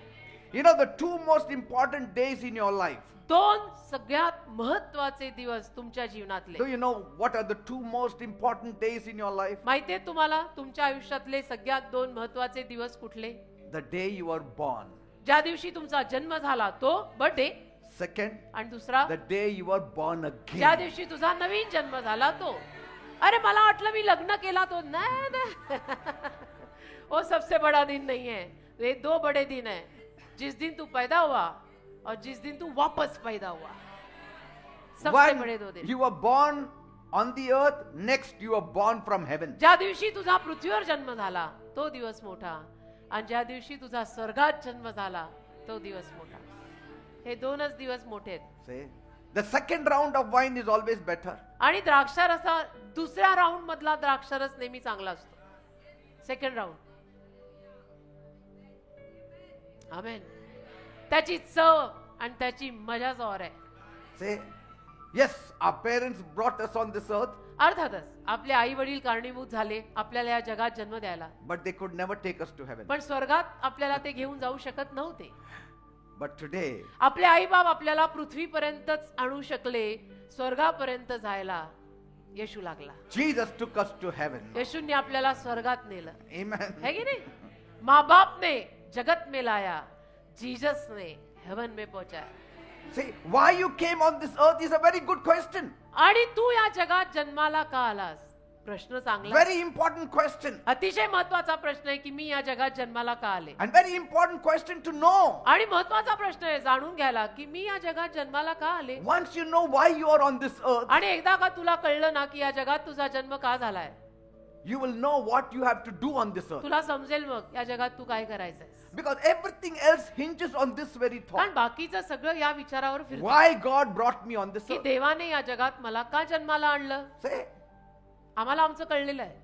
You know the two most important days in your life. दोन सगळ्यात महत्वाचे दिवस तुमच्या जीवनातले. Do you know what are the two most important days in your life? माहितीये तुम्हाला तुमच्या आयुष्यातले सगळ्यात दोन महत्वाचे दिवस कुठले? The day you were born. ज्या दिवशी तुमचा जन्म झाला तो बर्थडे. Second, आणि दुसरा the day you were born ज्या again. दिवशी तुझा नवीन जन्म झाला तो. अरे मला वाटलं मी लग्न केला तो. नाही वो सबसे बड़ा दिन नहीं है, ये दो बड़े दिन है. जिस दिन तू पैदा हुआ और जिस दिन तू वापस पैदा हुआ, सबसे बड़े दो One, दिन. you were born on the earth. Next, you were born from heaven. ज्या दिवशी तुझा पृथ्वीवर जन्म झाला तो दिवस मोठा आणि ज्या दिवशी तुझा स्वर्गात जन्म झाला तो दिवस मोठा. हे दोनच दिवस मोठे आहेत. Say, the second round of wine is always better. आणि द्राक्षारसा दुसऱ्या राऊंड मधला द्राक्षारस नेहमी चांगला असतो. Second round. आमेन. त्याची चव आणि त्याची मजाच और आहे. Say, yes, our parents brought us on this earth, अर्थातच आपले आई वडील कारणीभूत झाले आपल्याला या जगात जन्म द्यायला, but they could never take us to heaven. पण स्वर्गात आपल्याला ते घेऊन जाऊ शकत नव्हते. But today, आपले आई बाप आपल्याला पृथ्वीपर्यंतच आणू शकले, स्वर्गापर्यंत जायला येशू लागला. Jesus took us to heaven. येशूने आपल्याला स्वर्गात नेलं. Amen. है की नहीं? माँ बाप ने जगत में लाया, जीसस ने हेवन में पहुंचाया. See, why you came on this earth is a very good question. आणि तू या जगात जन्माला का आलास? प्रश्न चांगला, Very important question. अतिशय महत्वाचा प्रश्न आहे की मी या जगात जन्माला का आले. And very important question to know. आणि महत्वाचा प्रश्न आहे जाणून घ्यायला की मी या जगात जन्माला का आले. Once you know why you are on this earth, आणि एकदा का तुला कळलं ना की या जगात तुझा जन्म का झालाय, you will know what you have to do on this earth. तुला समजेल मग या जगात तू काय करायचंय. Because everything else hinges on this very कारण thought. बाकीचं सगळं या विचारावर फिरतं Why God brought me on this की earth. देवाने या जगात मला का जन्माला आणलं. Say, आम्हाला आमचं कळलेलं आहे.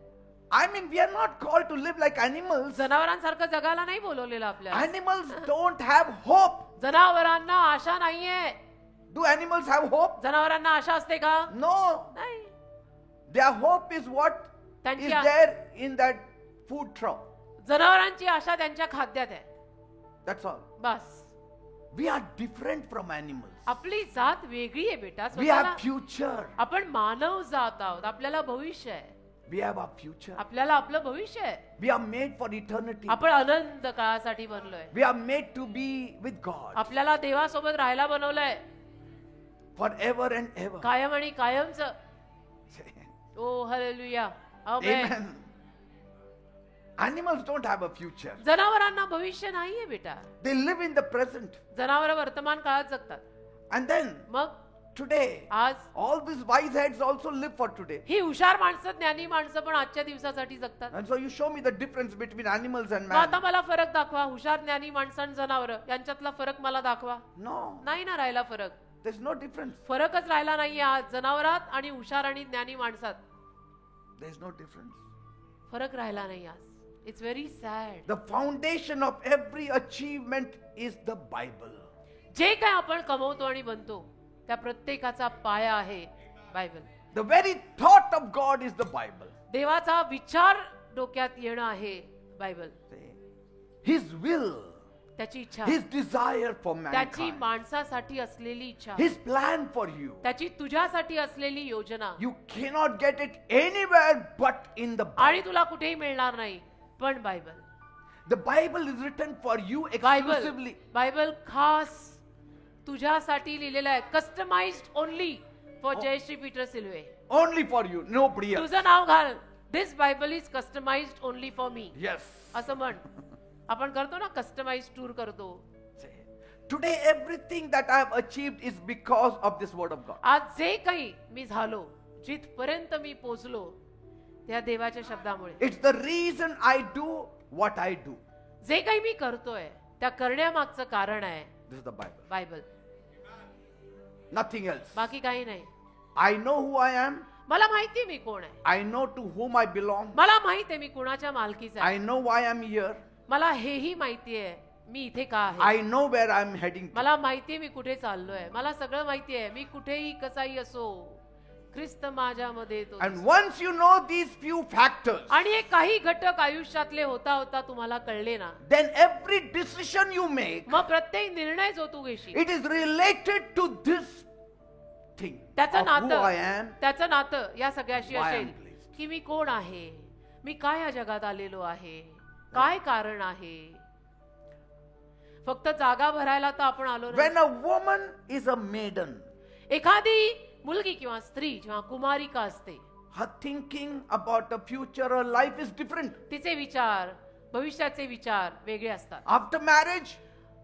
I mean, we are not called to live like animals. जनावरांसारखं जगायला नाही बोलवलेलं आपल्याला. Animals don't have hope. जनावरांना आशा नाहीये. Do animals have hope? जनावरांना आशा असते का? No. नाही. Their hope is what is त्यांची there in that food trough. जनावरांची आशा त्यांच्या खाद्यात आहे. That's all. Bus. We are different from animals. आपली जात वेगळी आहे बेटा. We have स्वतःला future. आपण मानव जात आहोत. आपल्याला भविष्य आहे. We have our future. आपल्याला आपलं भविष्य आहे. We are made for eternity. आपण अनंत काळासाठी बनलोय. We are made to be with God आपल्याला देवासोबत राहायला बनवलंय forever and ever. कायम आणि कायमचं. O hallelujah. Amen. Amen. Animals don't have a future. जनावरांना भविष्य नाहीये बेटा. They live in the present. जनावर वर्तमान काळात जगतात. And then मग today, आज all these wise heads also live for today. ही हुशार माणसं ज्ञानी माणसं पण आजच्या दिवसासाठी जगतात. And so you show me the difference between animals and मग आता man. मला फरक दाखवा. हुशार ज्ञानी माणसं आणि जनावर यांच्यातला फरक मला दाखवा. No, नाही ना राहिला फरक. there's no difference. फरकच राहिला नाहीये आज जनावरात आणि हुशार आणि ज्ञानी माणसात. There's no difference. फरक राहिला नाही आज. It's very sad. The foundation of every achievement is the Bible. जे काय आपण कमवतो आणि बनतो त्या प्रत्येकाचा पाया आहे Bible. The very thought of God is the Bible. देवाचा विचार डोक्यात येणं आहे बायबल. His will, त्याची इच्छा, His desire for त्याची mankind, माणसासाठी असलेली इच्छा, His plan for you. त्याची तुझ्यासाठी असलेली योजना. You cannot get it anywhere but in the Bible. आणि तुला कुठेही मिळणार नाही पण Bible. The Bible is written for you Bible exclusively. Bible खास तुझ्यासाठी लिहिलेलं आहे. Customized only for Jayashree Peter सिल्वे. Only for you, nobody else. तुझं नाव घाल. This Bible is customized only for me. Yes. असं म्हण. आपण करतो ना कस्टमाइज टूर करतो. Today everything that I have achieved is because of this word of God. आज जे काही मी झालो, जिथपर्यंत मी पोचलो, त्या देवाच्या शब्दामुळे. It's the reason I do what I do. जे काही मी करतोय त्या करण्यामागचं कारण आहे This is the Bible. Bible. Nothing else. बाकी काही नाही. I know who I am. मला माहिती मी कोण आहे. I know to whom I belong. मला माहिती आहे मी कुणाच्या मालकीचा आहे. I know why I'm here. मला हेही माहिती आहे मी इथे का आहे. I know where I'm heading to. मला माहिती आहे मी कुठे चाललोय. मला सगळं माहिती आहे. मी कुठेही कसाही असो, ख्रिस्त माझ्यामध्ये तो. And once you know these few factors, आणि हे काही घटक आयुष्यातले होता होता तुम्हाला कळले ना, then every decision you make, मग प्रत्येक निर्णय जो तू घेशील it is related to this thing त्याचं of who I नातं am. त्याचं नातं या सगळ्याशी Why असेल I'm pleased. की मी कोण आहे, मी काय या जगात आलेलो आहे, काय कारण आहे. फक्त जागा भरायला तर आपण आलो नाही. When a woman is a maiden, एखादी मुलगी किंवा स्त्री जेव्हा कुमारिका असते, her thinking about the future, her life is different. तिचे विचार, भविष्याचे विचार वेगळे असतात. After marriage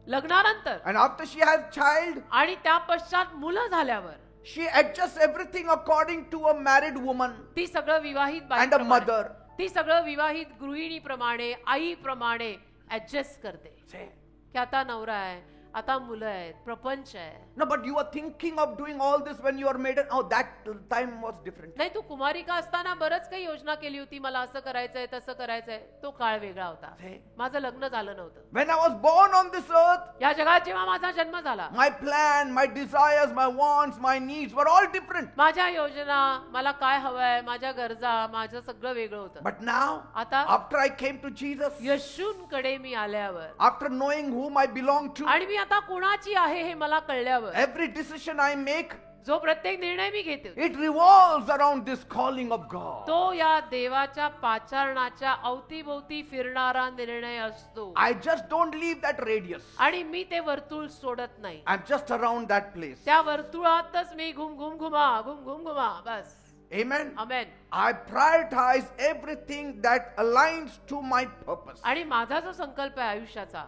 लग्नानंतर and after she has child, आणि त्या पश्चात मुलं झाल्यावर she adjusts everything according to a married woman ती सगळं विवाहित and a बाईप्रमाणे, mother. ती सगळं विवाहित गृहिणीप्रमाणे, आईप्रमाणे ऍडजस्ट करते Say, की आता नवरा आहे, आता मुलं आहेत, प्रपंच आहे. no, but you are thinking of doing all this when you are maiden. Oh, that time was different. नाही, तू कुमारिका असताना बरंच काही योजना केली होती, मला असं करायचंय तसं करायचंय. तो काळ वेगळा होता. माझं लग्न झालं नव्हतं. When I was born on this earth, या जगात जेव्हा माझा जन्म झाला, my plan, my desires, my wants, my needs were all different. माझ्या योजना, मला काय हवंय, माझ्या गरजा, माझं सगळं वेगळं होतं. But now, आता after I came to Jesus, येशूंकडे मी आल्यावर after knowing whom I belong to, आणि मी आता कोणाची आहे हे मला कळल्यावर, every decision I make, जो प्रत्येक निर्णय मी घेते it revolves around this calling of God. तो या देवाच्या पाचारणाच्या अवतीभोवती फिरणारा निर्णय असतो. I just don't leave that radius. आणि मी ते वर्तुळ सोडत नाही. I'm just around that place. त्या वर्तुळातच मी घुमा बस. Amen. Amen. I prioritize everything that aligns to my purpose. आणि माझा जो संकल्प आहे आयुष्याचा,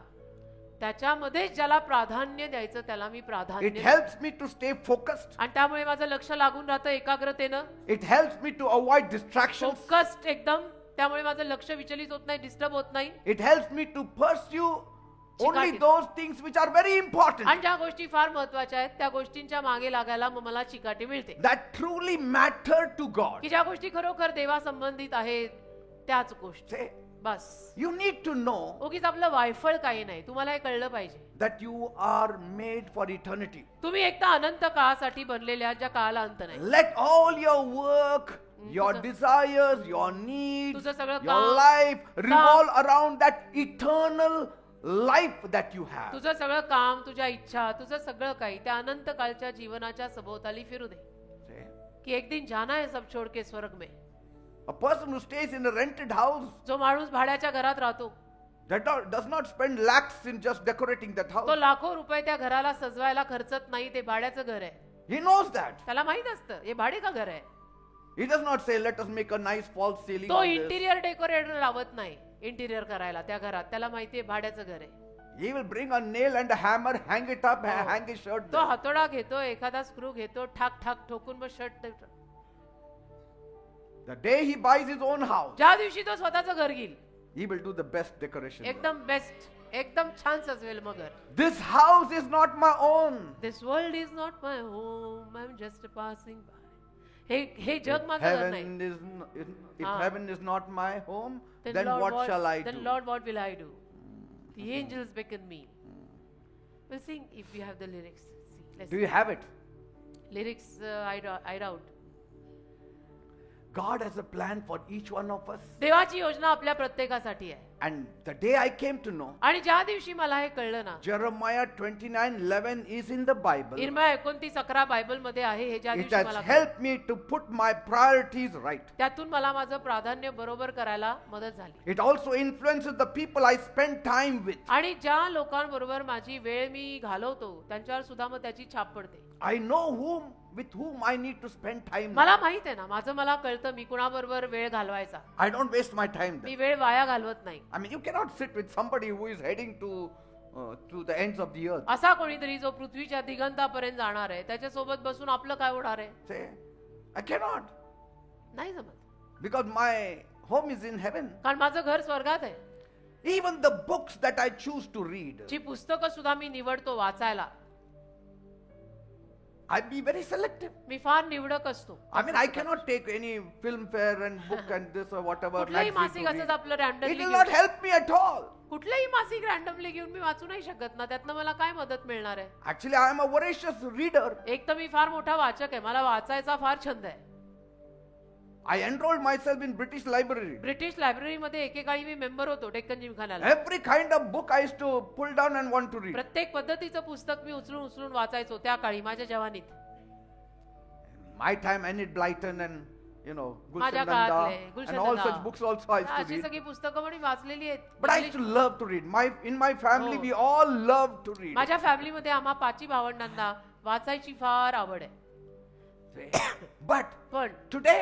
त्याच्यामध्ये ज्याला प्राधान्य द्यायचं त्याला मी It प्राधान्य. helps me to stay focused. आणि त्यामुळे माझं लक्ष लागून राहतं एकाग्रतेनं. It helps me to avoid distractions. Focused एकदम. त्यामुळे माझं लक्ष विचलित होत नाही, डिस्टर्ब होत नाही. It helps me to pursue only चिकाटी. those things which are very important, आणि ज्या गोष्टी फार महत्वाच्या आहेत त्या गोष्टींच्या मागे लागायला मग मला चिकाटी मिळते. that truly matter to God. की ज्या गोष्टी खरोखर देवा संबंधित आहेत त्याच गोष्टी. Say, bus. you need to know उगीच आपलं वायफळ काही नाही. तुम्हाला हे कळलं पाहिजे. that you are made for eternity. तुम्ही एकदा अनंत काळासाठी बनलेले आहात, ज्या काळाला अंत नाही. Let all your work, your तुझं- desires, your needs, तुझं सगळं your काम- life revolve around that eternal life that you have. तुझं सगळं काम, तुझ्या इच्छा, तुझं सगळं काही त्या अनंत काळच्या जीवनाच्या सभोवताली फिरू दे. Say, की एक दिन जाना है सब छोड़ के स्वर्ग में. a person who stays in a rented house जो माणूस भाड्याच्या घरात राहतो does not spend lakhs in just decorating that तो house. लाखो रुपये त्या घराला सजवायला खर्चत नाही. ते भाड्याचं घर आहे. He knows that. त्याला माहित असतं हे भाडे का घर आहे. He does not say, let us make a nice false ceiling. तो on this." इंटिरियर डेकोरेटर लावत नाही इंटिरियर करायला त्या घरात. त्याला माहितीये भाड्याचं घर आहे. He will bring a nail and a hammer, hang it up, Oh. hang his shirt तो there. हातोडा घेतो, एखादा स्क्रू घेतो, ठाक ठाक ठोकून मग shirt. The day he buys his own house, ज्या दिवशी तो स्वतःचं घर घेईल he will do the best decoration. एकदम बेस्ट, एकदम छान सजवेल मग घर. This house is not my own. This world is not my home, I am just passing by. हे जग माझं घर नाही. Heaven is, if Ah. heaven is not my home, Then then Lord, what shall I then do? Lord, what will I do? The angels beckon me. We'll sing if you have the lyrics. See, let's Do you have it? lyrics. I wrote. God has a plan for each one of us. देवाची योजना आपल्या प्रत्येकासाठी आहे. And the day I came to know, आणि ज्या दिवशी मला हे कळलं ना, Jeremiah 29:11 is in the Bible. इर्मिया 29:11 Bible मध्ये आहे. हे ज्या It दिवशी has मला कळलं, helped me to put my priorities right. त्यातून मला माझं प्राधान्य बरोबर करायला मदत झाली. It also influences the people I spend time with. आणि ज्या लोकांबरोबर माझी वेळ मी घालवतो त्यांच्यावर सुद्धा मग त्याची छाप पडते. I know with whom I need to spend time. मला माहित आहे ना, मला कळतं मी कुणाबरोबर वेळ घालवायचा. I don't waste my time me there. वेळ वाया घालवत नाही. I mean, you cannot sit with somebody who is heading to the ends of the earth. असा कोणीतरी जो पृथ्वीच्या दिगंतापर्यंत जाणार आहे त्याच्यासोबत बसून आपलं काय होणार आहे? Say, I cannot, नाही जमत. because my home is in heaven. कारण माझं घर स्वर्गात आहे. Even the books that I choose to read, जी पुस्तकं सुद्धा मी निवडतो वाचायला, I be very selective. मी फार निवडक असतो. I mean, I cannot take any film fair and book and this or whatever. कुठलंही magazine मासिक to असंच read. आपलं It randomly will not help me at all. कुठलंही मासिक रॅन्डमली घेऊन मी वाचू नाही शकत ना, त्यातनं मला काय मदत मिळणार आहे? Actually, I am a voracious reader. एक तर मी फार मोठा वाचक आहे, मला वाचायचा फार छंद आहे. I enrolled myself in British Library. British लायब्ररीमध्ये एकेकाळी मी मेंबर होतो Deccan जिमखान्याला. Every kind of book I used to pull down and want to read. प्रत्येक पद्धतीचं पुस्तक मी उचलून वाचायचो त्या काळी माझ्या जवानीत. My time, Enid Blyton and Gulshan माझ्या Nanda काळातले and Gulshan all Nanda. such books also I used to अशी read. सगळी पुस्तकं पण मी वाचलेली आहेत. But I used to love to read. In my family, Oh. we all love to read. माझ्या फॅमिलीमध्ये आम्हा पाची भावंडांना वाचायची फार आवड आहे. But पण today,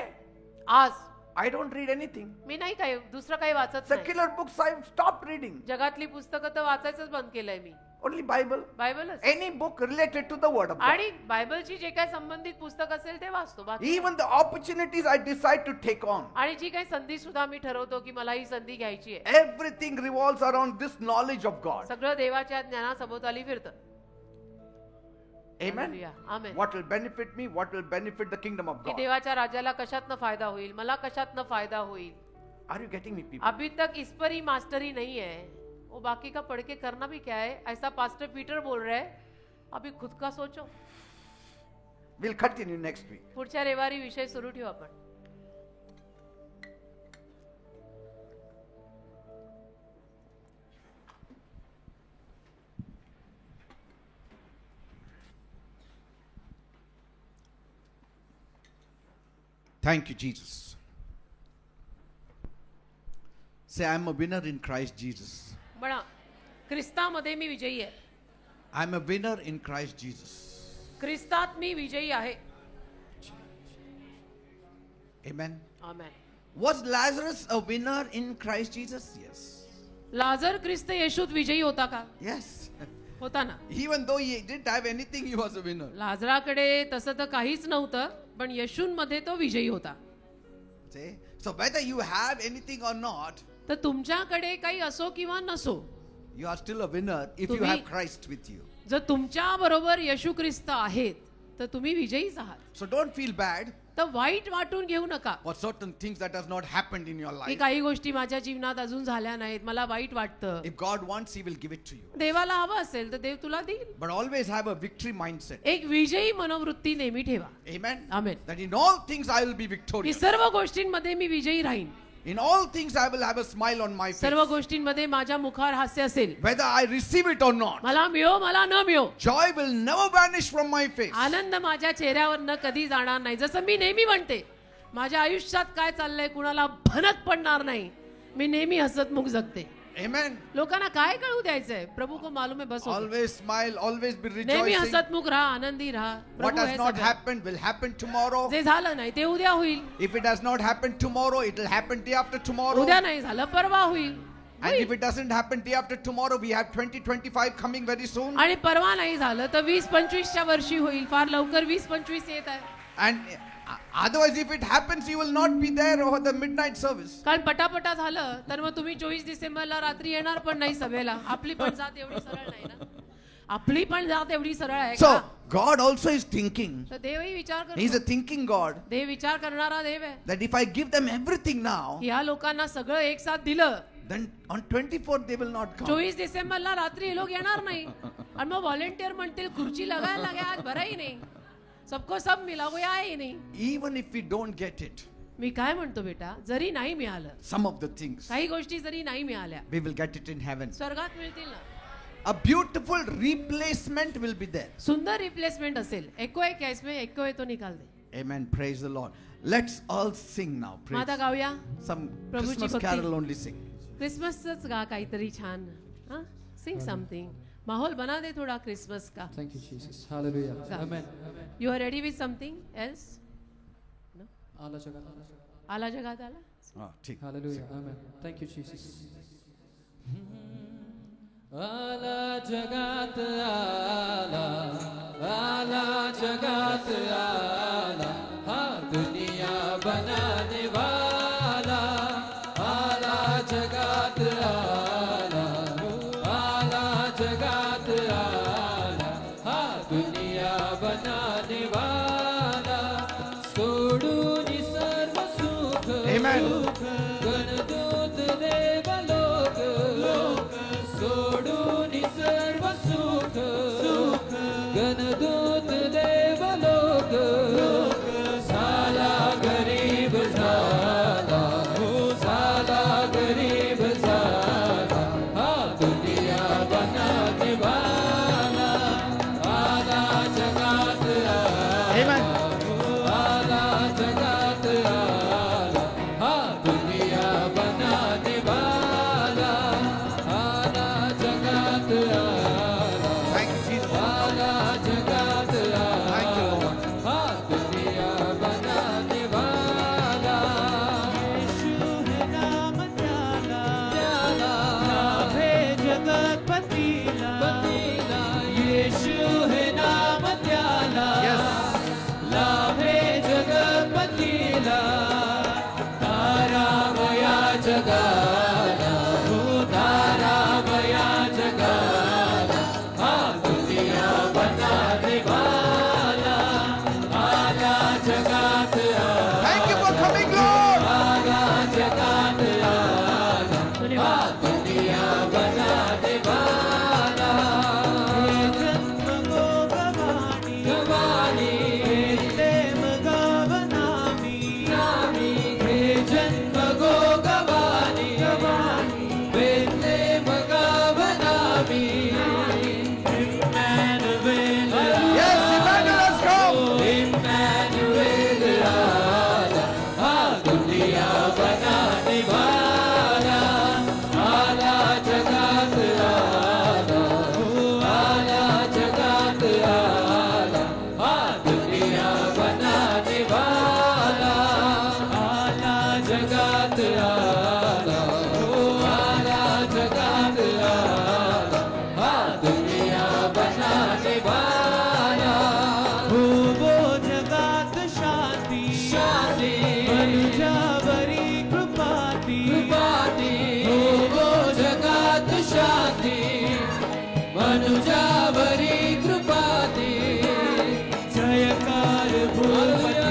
आज I don't read anything. मी नाही काही दुसरं काही वाचत नाही. Secular books I've stopped reading. जगातली पुस्तकं तर वाचायचंच बंद केलंय मी. Only Bible. बायबलच. Any book related to the Word of God. आणि बायबलची जे काही संबंधित पुस्तक असेल ते वाचतो. बाकी Even the opportunities I decide to take on. आणि जी काही संधी सुद्धा मी ठरवतो की मला ही संधी घ्यायची आहे. Everything revolves around this knowledge of God. सगळं देवाच्या ज्ञानासभोवताली फिरतं. Amen. Hallelujah. Amen. What will benefit me? What will benefit the kingdom of की God? देवाच्या राज्याला कशातनं फायदा होईल, मला कशातनं फायदा होईल. Are you getting me, people? अभी तक इस पर ही मास्टरी नहीं है, वो बाकी का पढ़ के करना भी क्या है, ऐसा पास्टर पीटर बोल रहे हैं. अभी खुद का सोचो. We'll continue next week. पुढच्या रविवारी विषय सुरू ठेवू आपण. Thank you, Jesus. Say, I'm a winner in Christ Jesus. म्हणा, ख्रिस्तामध्ये मी विजयी आहे. I'm a winner in Christ Jesus. ख्रिस्तात मी विजयी आहे. Amen. Amen. Was Lazarus a winner in Christ Jesus? Yes. लाजर ख्रिस्त येशूत विजयी होता का? Yes. होता ना. Even though he didn't have anything, he was a winner. लाजराकडे तसं तर काहीच नव्हतं, पण येशूंमध्ये तो विजयी होता. See? So whether you have anything or not, तर तुमच्याकडे काही असो किंवा नसो, you are still a winner if you तुम्ही- have Christ with you. जर तुमच्या बरोबर येशू ख्रिस्त आहेत तर तुम्ही विजयीच आहात. So don't feel bad तर वाईट वाटून घेऊ नका for certain things that has not happened in your की life. काही गोष्टी माझ्या जीवनात अजून झाल्या नाहीत, मला वाईट वाटतं. If God wants, He will give it to you. देवाला हवं असेल तर देव तुला देईल. But always have a victory mindset. एक विजयी मनोवृत्ती नेहमी ठेवा. Amen. Amen. That in all things I will be की victorious. सर्व गोष्टींमध्ये मी विजयी राहीन. In all things I will have a smile on my face. सर्व गोष्टींमध्ये माझ्या मुखावर हास्य असेल. Whether I receive it or not. मला मिळो मला न मिळो, Joy will never vanish from my face. आनंद माझ्या चेहऱ्यावर न कधी जाणार नाही. जसं मी नेहमी म्हणते, माझ्या आयुष्यात काय चाललंय कुणाला भनक पडणार नाही. मी नेहमी हसतमुख जगते. Amen. लोकांना काय कळू द्यायचंय, प्रभू को मालूम है बस. Always smile, always be नेहमी rejoicing. हसतमुख राहा, आनंदी राहा. What प्रभू has हे not सगळं. happened will happen tomorrow. जे झालं नाही ते उद्या होईल. If it has not happened tomorrow, it will happen day after tomorrow. उद्या नाही झालं परवा होईल. And if it doesn't happen day after tomorrow, we have 2025 coming very soon. आणि परवा नाही झालं तर 20-25च्या वर्षी होईल. फार लवकर 20-25 येत आहे. And otherwise, if it happens, you will not be there over the midnight service. कारण पटापटा झालं तर मग तुम्ही 24 डिसेंबरला रात्री येणार पण नाही सभेला. आपली पण जात एवढी सरळ नाही ना. आपली पण जात एवढी सरळ आहे So, का? God also is thinking. तर देवही विचार He's a करतो. thinking God. देव विचार करणारा देव आहे. That if I give them everything now, या लोकांना सगळं एक साथ दिलं, then on 24th they will not come. 24 डिसेंबरला रात्री हे लोक येणार नाही. आणि मग व्हॉलेंटियर म्हणतील खुर्ची लगायला लागे आज भरा ही नाही, सबको सब मिला कोई आया ही नहीं. Even if we don't get it, मी काय म्हणतो बेटा, जरी नाही मिळालं, some of the things, काही गोष्टी जरी नाही मिळाल्या, we will get it in heaven. स्वर्गात मिळतील ना. A beautiful replacement will be there. सुंदर रिप्लेसमेंट असेल. एको है क्या इसमें, एको है तो निकाल दे. Amen. Praise the Lord. Let's all sing now. मग आता गाऊया. Some प्रभूची Christmas भक्ती. carol only sing. क्रिसमसच गा काहीतरी छान. हा, सिंग समथिंग. माहौल बना दे थोड़ा क्रिसमस का. Thank you, Jesus. Hallelujah. Amen. You are ready with something else? आला जगात. आला जगात आला. Ah, ठीक. Hallelujah. Amen. Thank you, Jesus. आला जगात आला, आला जगात आला, हा दुनिया बनाने वाला. आला जगात आला, आला जगात आला, हा दुनिया बनाने वाला. सोडून सर्व सुख, Amen. गणदूत देवलोक, सोडून सर्व सुख, गणदूत देवलोक, झाला गरीब झाला, झाला गरीब झाला, हा दुनिया बनाने वाला. आला जगात Amen. आला जगात आला, हा दुनिया बनाने वाला. आला जगात आला, Thank you, Jesus. आला जगात Thank you, आला, Lord. हा दुनिया बनाने वाला. यीशु है नाम त्याला, लाभे जगतपतीला, पतीला. यीशु है नाम त्याला, लाभे जगतपतीला. तारामया जगाला, हो तारामया जगाला, हा दुनिया बनाने वाला. आला जगात आला, Thank you for coming, Lord. आला जगात आला, हा दुनिया बनाने वाला. हे जन्म गो गवानी, गवानी, प्रेम गावनामी, नामी. हे जन्म गो गवानी, गवानी, प्रेम गावनामी. इम्मॅनुएल Yes, Emmanuel has come. इम्मॅनुएल आला, हा दुनिया बनाने वाला. आला जगात आला, हो आला जगात आला, हा दुनिया बनाने वाला. आला जगात आला, हो आला जगात आला, हा दुनिया बनाने वाला. हो वो जगात शांती, शांती, मनुजावरी कृपाती, कृपाती. हो वो जगात शांती, मनुजावरी कृपाती. जयकार भूपती,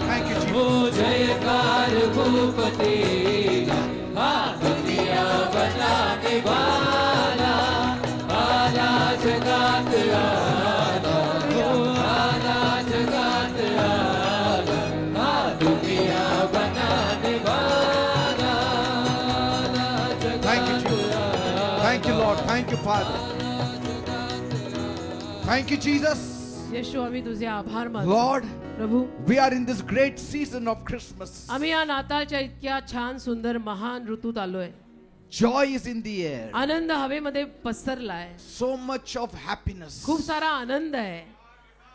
Thank you, Jesus. हो जयकार भूपती, हा दुनिया बनाने वाला. आला जगात आला, हो आला जगात आला, हा दुनिया बनाने वाला. आला Thank you, जगात Jesus. आला. Thank you, Lord. Thank you, Father. Thank you, Jesus. येशू, आम्ही तुझे आभार मानतो. Lord, Prabhu, we are in this great season of Christmas. आम्ही या नाताळच्या इतक्या छान सुंदर महान ऋतूत आलोय. Joy is in the air. आनंद हवेमध्ये पसरलाय. So much of happiness. खूप सारा आनंद आहे.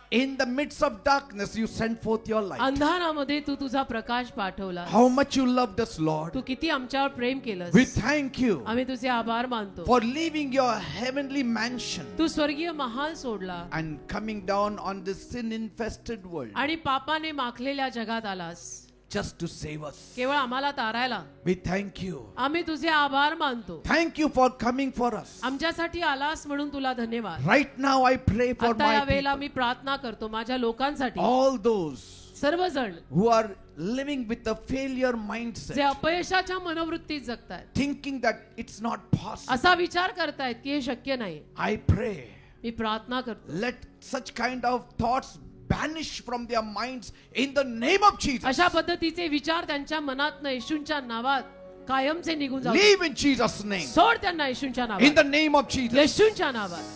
In the midst of darkness, you sent forth your light. अंधारामध्ये तू तुझा प्रकाश पाठवला. How much you loved us, Lord. तू किती आमच्यावर प्रेम केलंस. We thank you आम्ही तुझे आभार मानतो. for leaving your heavenly mansion तू स्वर्गीय महाल सोडला and coming down on this sin-infested world आणि पापाने माखलेल्या जगात आलास just to save us. केवळ आम्हाला तारायला. We thank you. आम्ही तुझे आभार मानतो. Thank you for coming for us. आमच्यासाठी आलास म्हणून तुला धन्यवाद. Right now I pray for आता या my वेळेला people, मी प्रार्थना करतो माझ्या लोकांसाठी. all those सर्वजण who are living with a failure जे mindset, अपयशाच्या मनोवृत्तीत जगतायत, thinking that it's not possible. असा विचार करतायत की हे शक्य नाही. I pray, मी प्रार्थना करतो let such kind of thoughts banish from their minds in the name of Jesus. अशा पद्धतीचे विचार त्यांच्या मनातनं येशूंच्या नावात कायमचे निघून जाऊ. Leave in Jesus' name. सोड त्यांना येशूंच्या In नावात. the name of Jesus. येशूंच्या नावात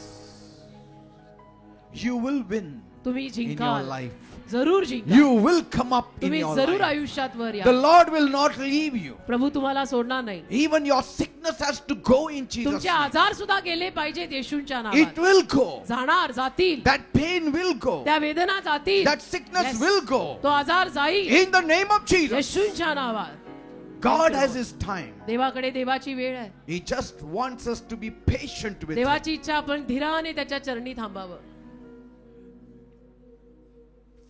You will win तुम्ही in your जिंकाल. life. जरूर जिंकाल. You will come up in तुम्ही your जरूर life. आयुष्यात वर या. The Lord will not leave you. प्रभू तुम्हाला सोडणार नाही. Even your sickness has to go in Jesus' तुमचे name. आजार सुद्धा गेले पाहिजेत येशूंच्या It नावात. will go. जाणार, जातील. That pain will go. त्या वेदना जातील. That sickness Yes. will go. तो आजार जाईल. In the name of Jesus. येशूंच्या नावात. God has His time. देवाकडे देवाची वेळ आहे. He just wants us to be patient with Him. देवाची इच्छा आपण धीराने त्याच्या चरणी थांबावं.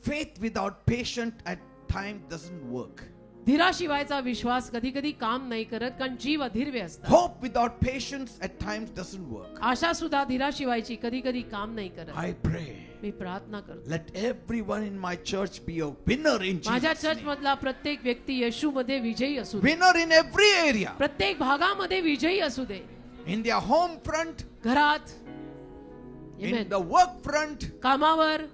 Faith without patience at times doesn't work. धीराशिवायचा विश्वास कधी कधी काम नाही करत, कारण जीव अधीर्वे असतात. Hope without patience at times doesn't work. आशा सुद्धा धीराशिवायची कधी कधी काम नाही करत. I pray. मी प्रार्थना करतो, Let everyone in my church be a winner in माझ्या Jesus' चर्च name. मधला प्रत्येक व्यक्ती येशू मध्ये विजयी असू दे. Winner in every area. प्रत्येक भागामध्ये विजयी असू दे. In their home front, घरात, in Amen. the work front, कामावर,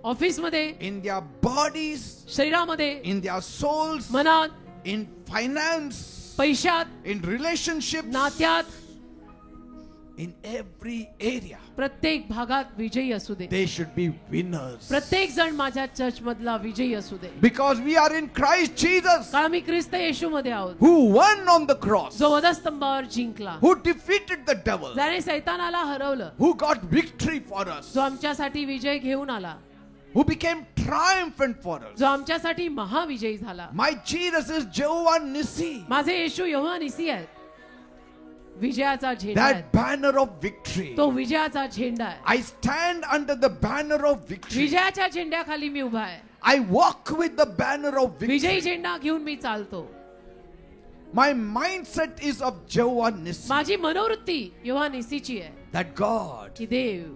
ऑफिस मध्ये, in their bodies, शरीरामध्ये, in their souls, मनात, in finance, पैशात, in relationships, नात्यात, in every area. प्रत्येक भागात विजयी असू दे. They should be winners. प्रत्येक जण माझ्या चर्च मधला विजयी असू दे. Because we are in Christ Jesus, कारण आम्ही ख्रिस्त येशू मध्ये आहोत, who won on the cross, जो वधस्तंभावर जिंकला, who defeated the devil, ज्याने सैतानाला हरवलं, who got victory for us, जो आमच्यासाठी विजय घेऊन आला, who became triumphant for us. जो आमच्यासाठी महाविजयी झाला. My Jesus is Jehovah Nissi. माझे येशू यहोवा निसी आहेत. विजयाचा झेंडा आहे. That banner of victory. तो विजयाचा झेंडा आहे. I stand under the banner of victory. विजयाच्या झेंड्याखाली मी उभा आहे. I walk with the banner of victory. विजयी झेंडा घेऊन मी चालतो. My mindset is of Jehovah Nissi. माझी मनोवृत्ती यहोवा निसीची आहे, That God की देव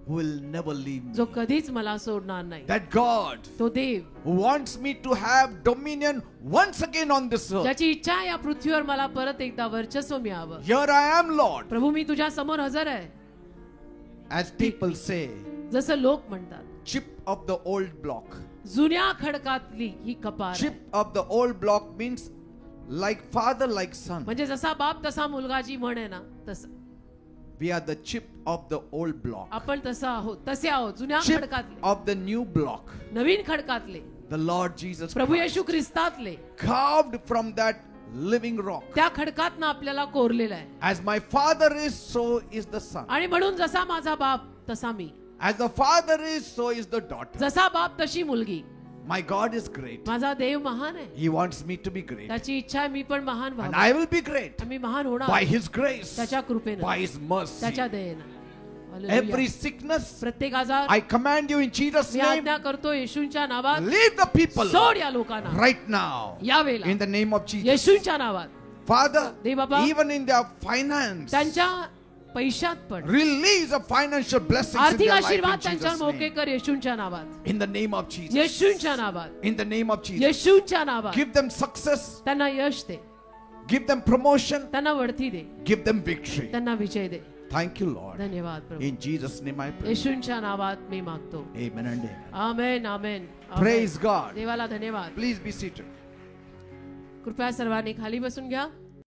will never leave me. जो कधीच मला सोडणार नाही. That God तो देव who wants me to have dominion once again on this earth. ज्याची इच्छा आहे या पृथ्वीवर मला परत एकदा वर्चस्व मिळावं. Here I am, Lord. प्रभू मी तुझ्या समोर हजर आहे. As people say, जसं लोक म्हणतात, chip of the old block. जुन्या खडकातली ही कपार आहे. Chip of the old block means like father, like son. म्हणजे जसा बाप तसा मुलगा जी म्हण आहे ना, तसं We are the chip of the old block. आपण तसं आहोत, तसे आहोत. जुन्या Chip खडकातले, of the new block. Naveen खडकातले, The Lord Jesus Prabhu Christ. Yeshu ख्रिस्तातले, Carved from that living rock. त्या खडकातनं आपल्याला कोरलेलं आहे. As my father is, so is the son. आणि म्हणून जसा माझा बाप तसा मी, As the father is, so is the daughter. जसा बाप तशी मुलगी. My God is great. माझा देव महान आहे. He wants me to be great. त्याची इच्छा आहे मी पण महान And व्हावं. I will be great. मी महान होणार By His grace. त्याच्या कृपेनं, By His mercy. त्याच्या दयेनं. Every hallelujah. sickness, प्रत्येक आजार I command you in Jesus' me name. आज्ञा करतो येशूंच्या नावात, Leave the people सोड या लोकांना right now. या वेळेला In the name of Jesus. येशूंच्या नावात. Father, देव बाबा, even in their finance, त्यांच्या पैशात पण release a financial blessings in आर्थिक their life आशीर्वाद in त्यांच्यावर Jesus' मोके name. कर येशूंच्या नावात. In the name of Jesus. येशूंच्या नावात. In the name of Jesus. येशूंच्या नावात. Give them success. त्यांना यश दे, Give them promotion. त्यांना वळती दे, Give them victory. त्यांना विजय दे. Thank you, Lord. धन्यवाद प्रभू. In Jesus' name I pray. येशूंच्या नावात मी मागतो. Amen and amen. Amen amen. Praise God. देवाला धन्यवाद. Please be seated. कृपया सर्वांनी खाली बसून घ्या.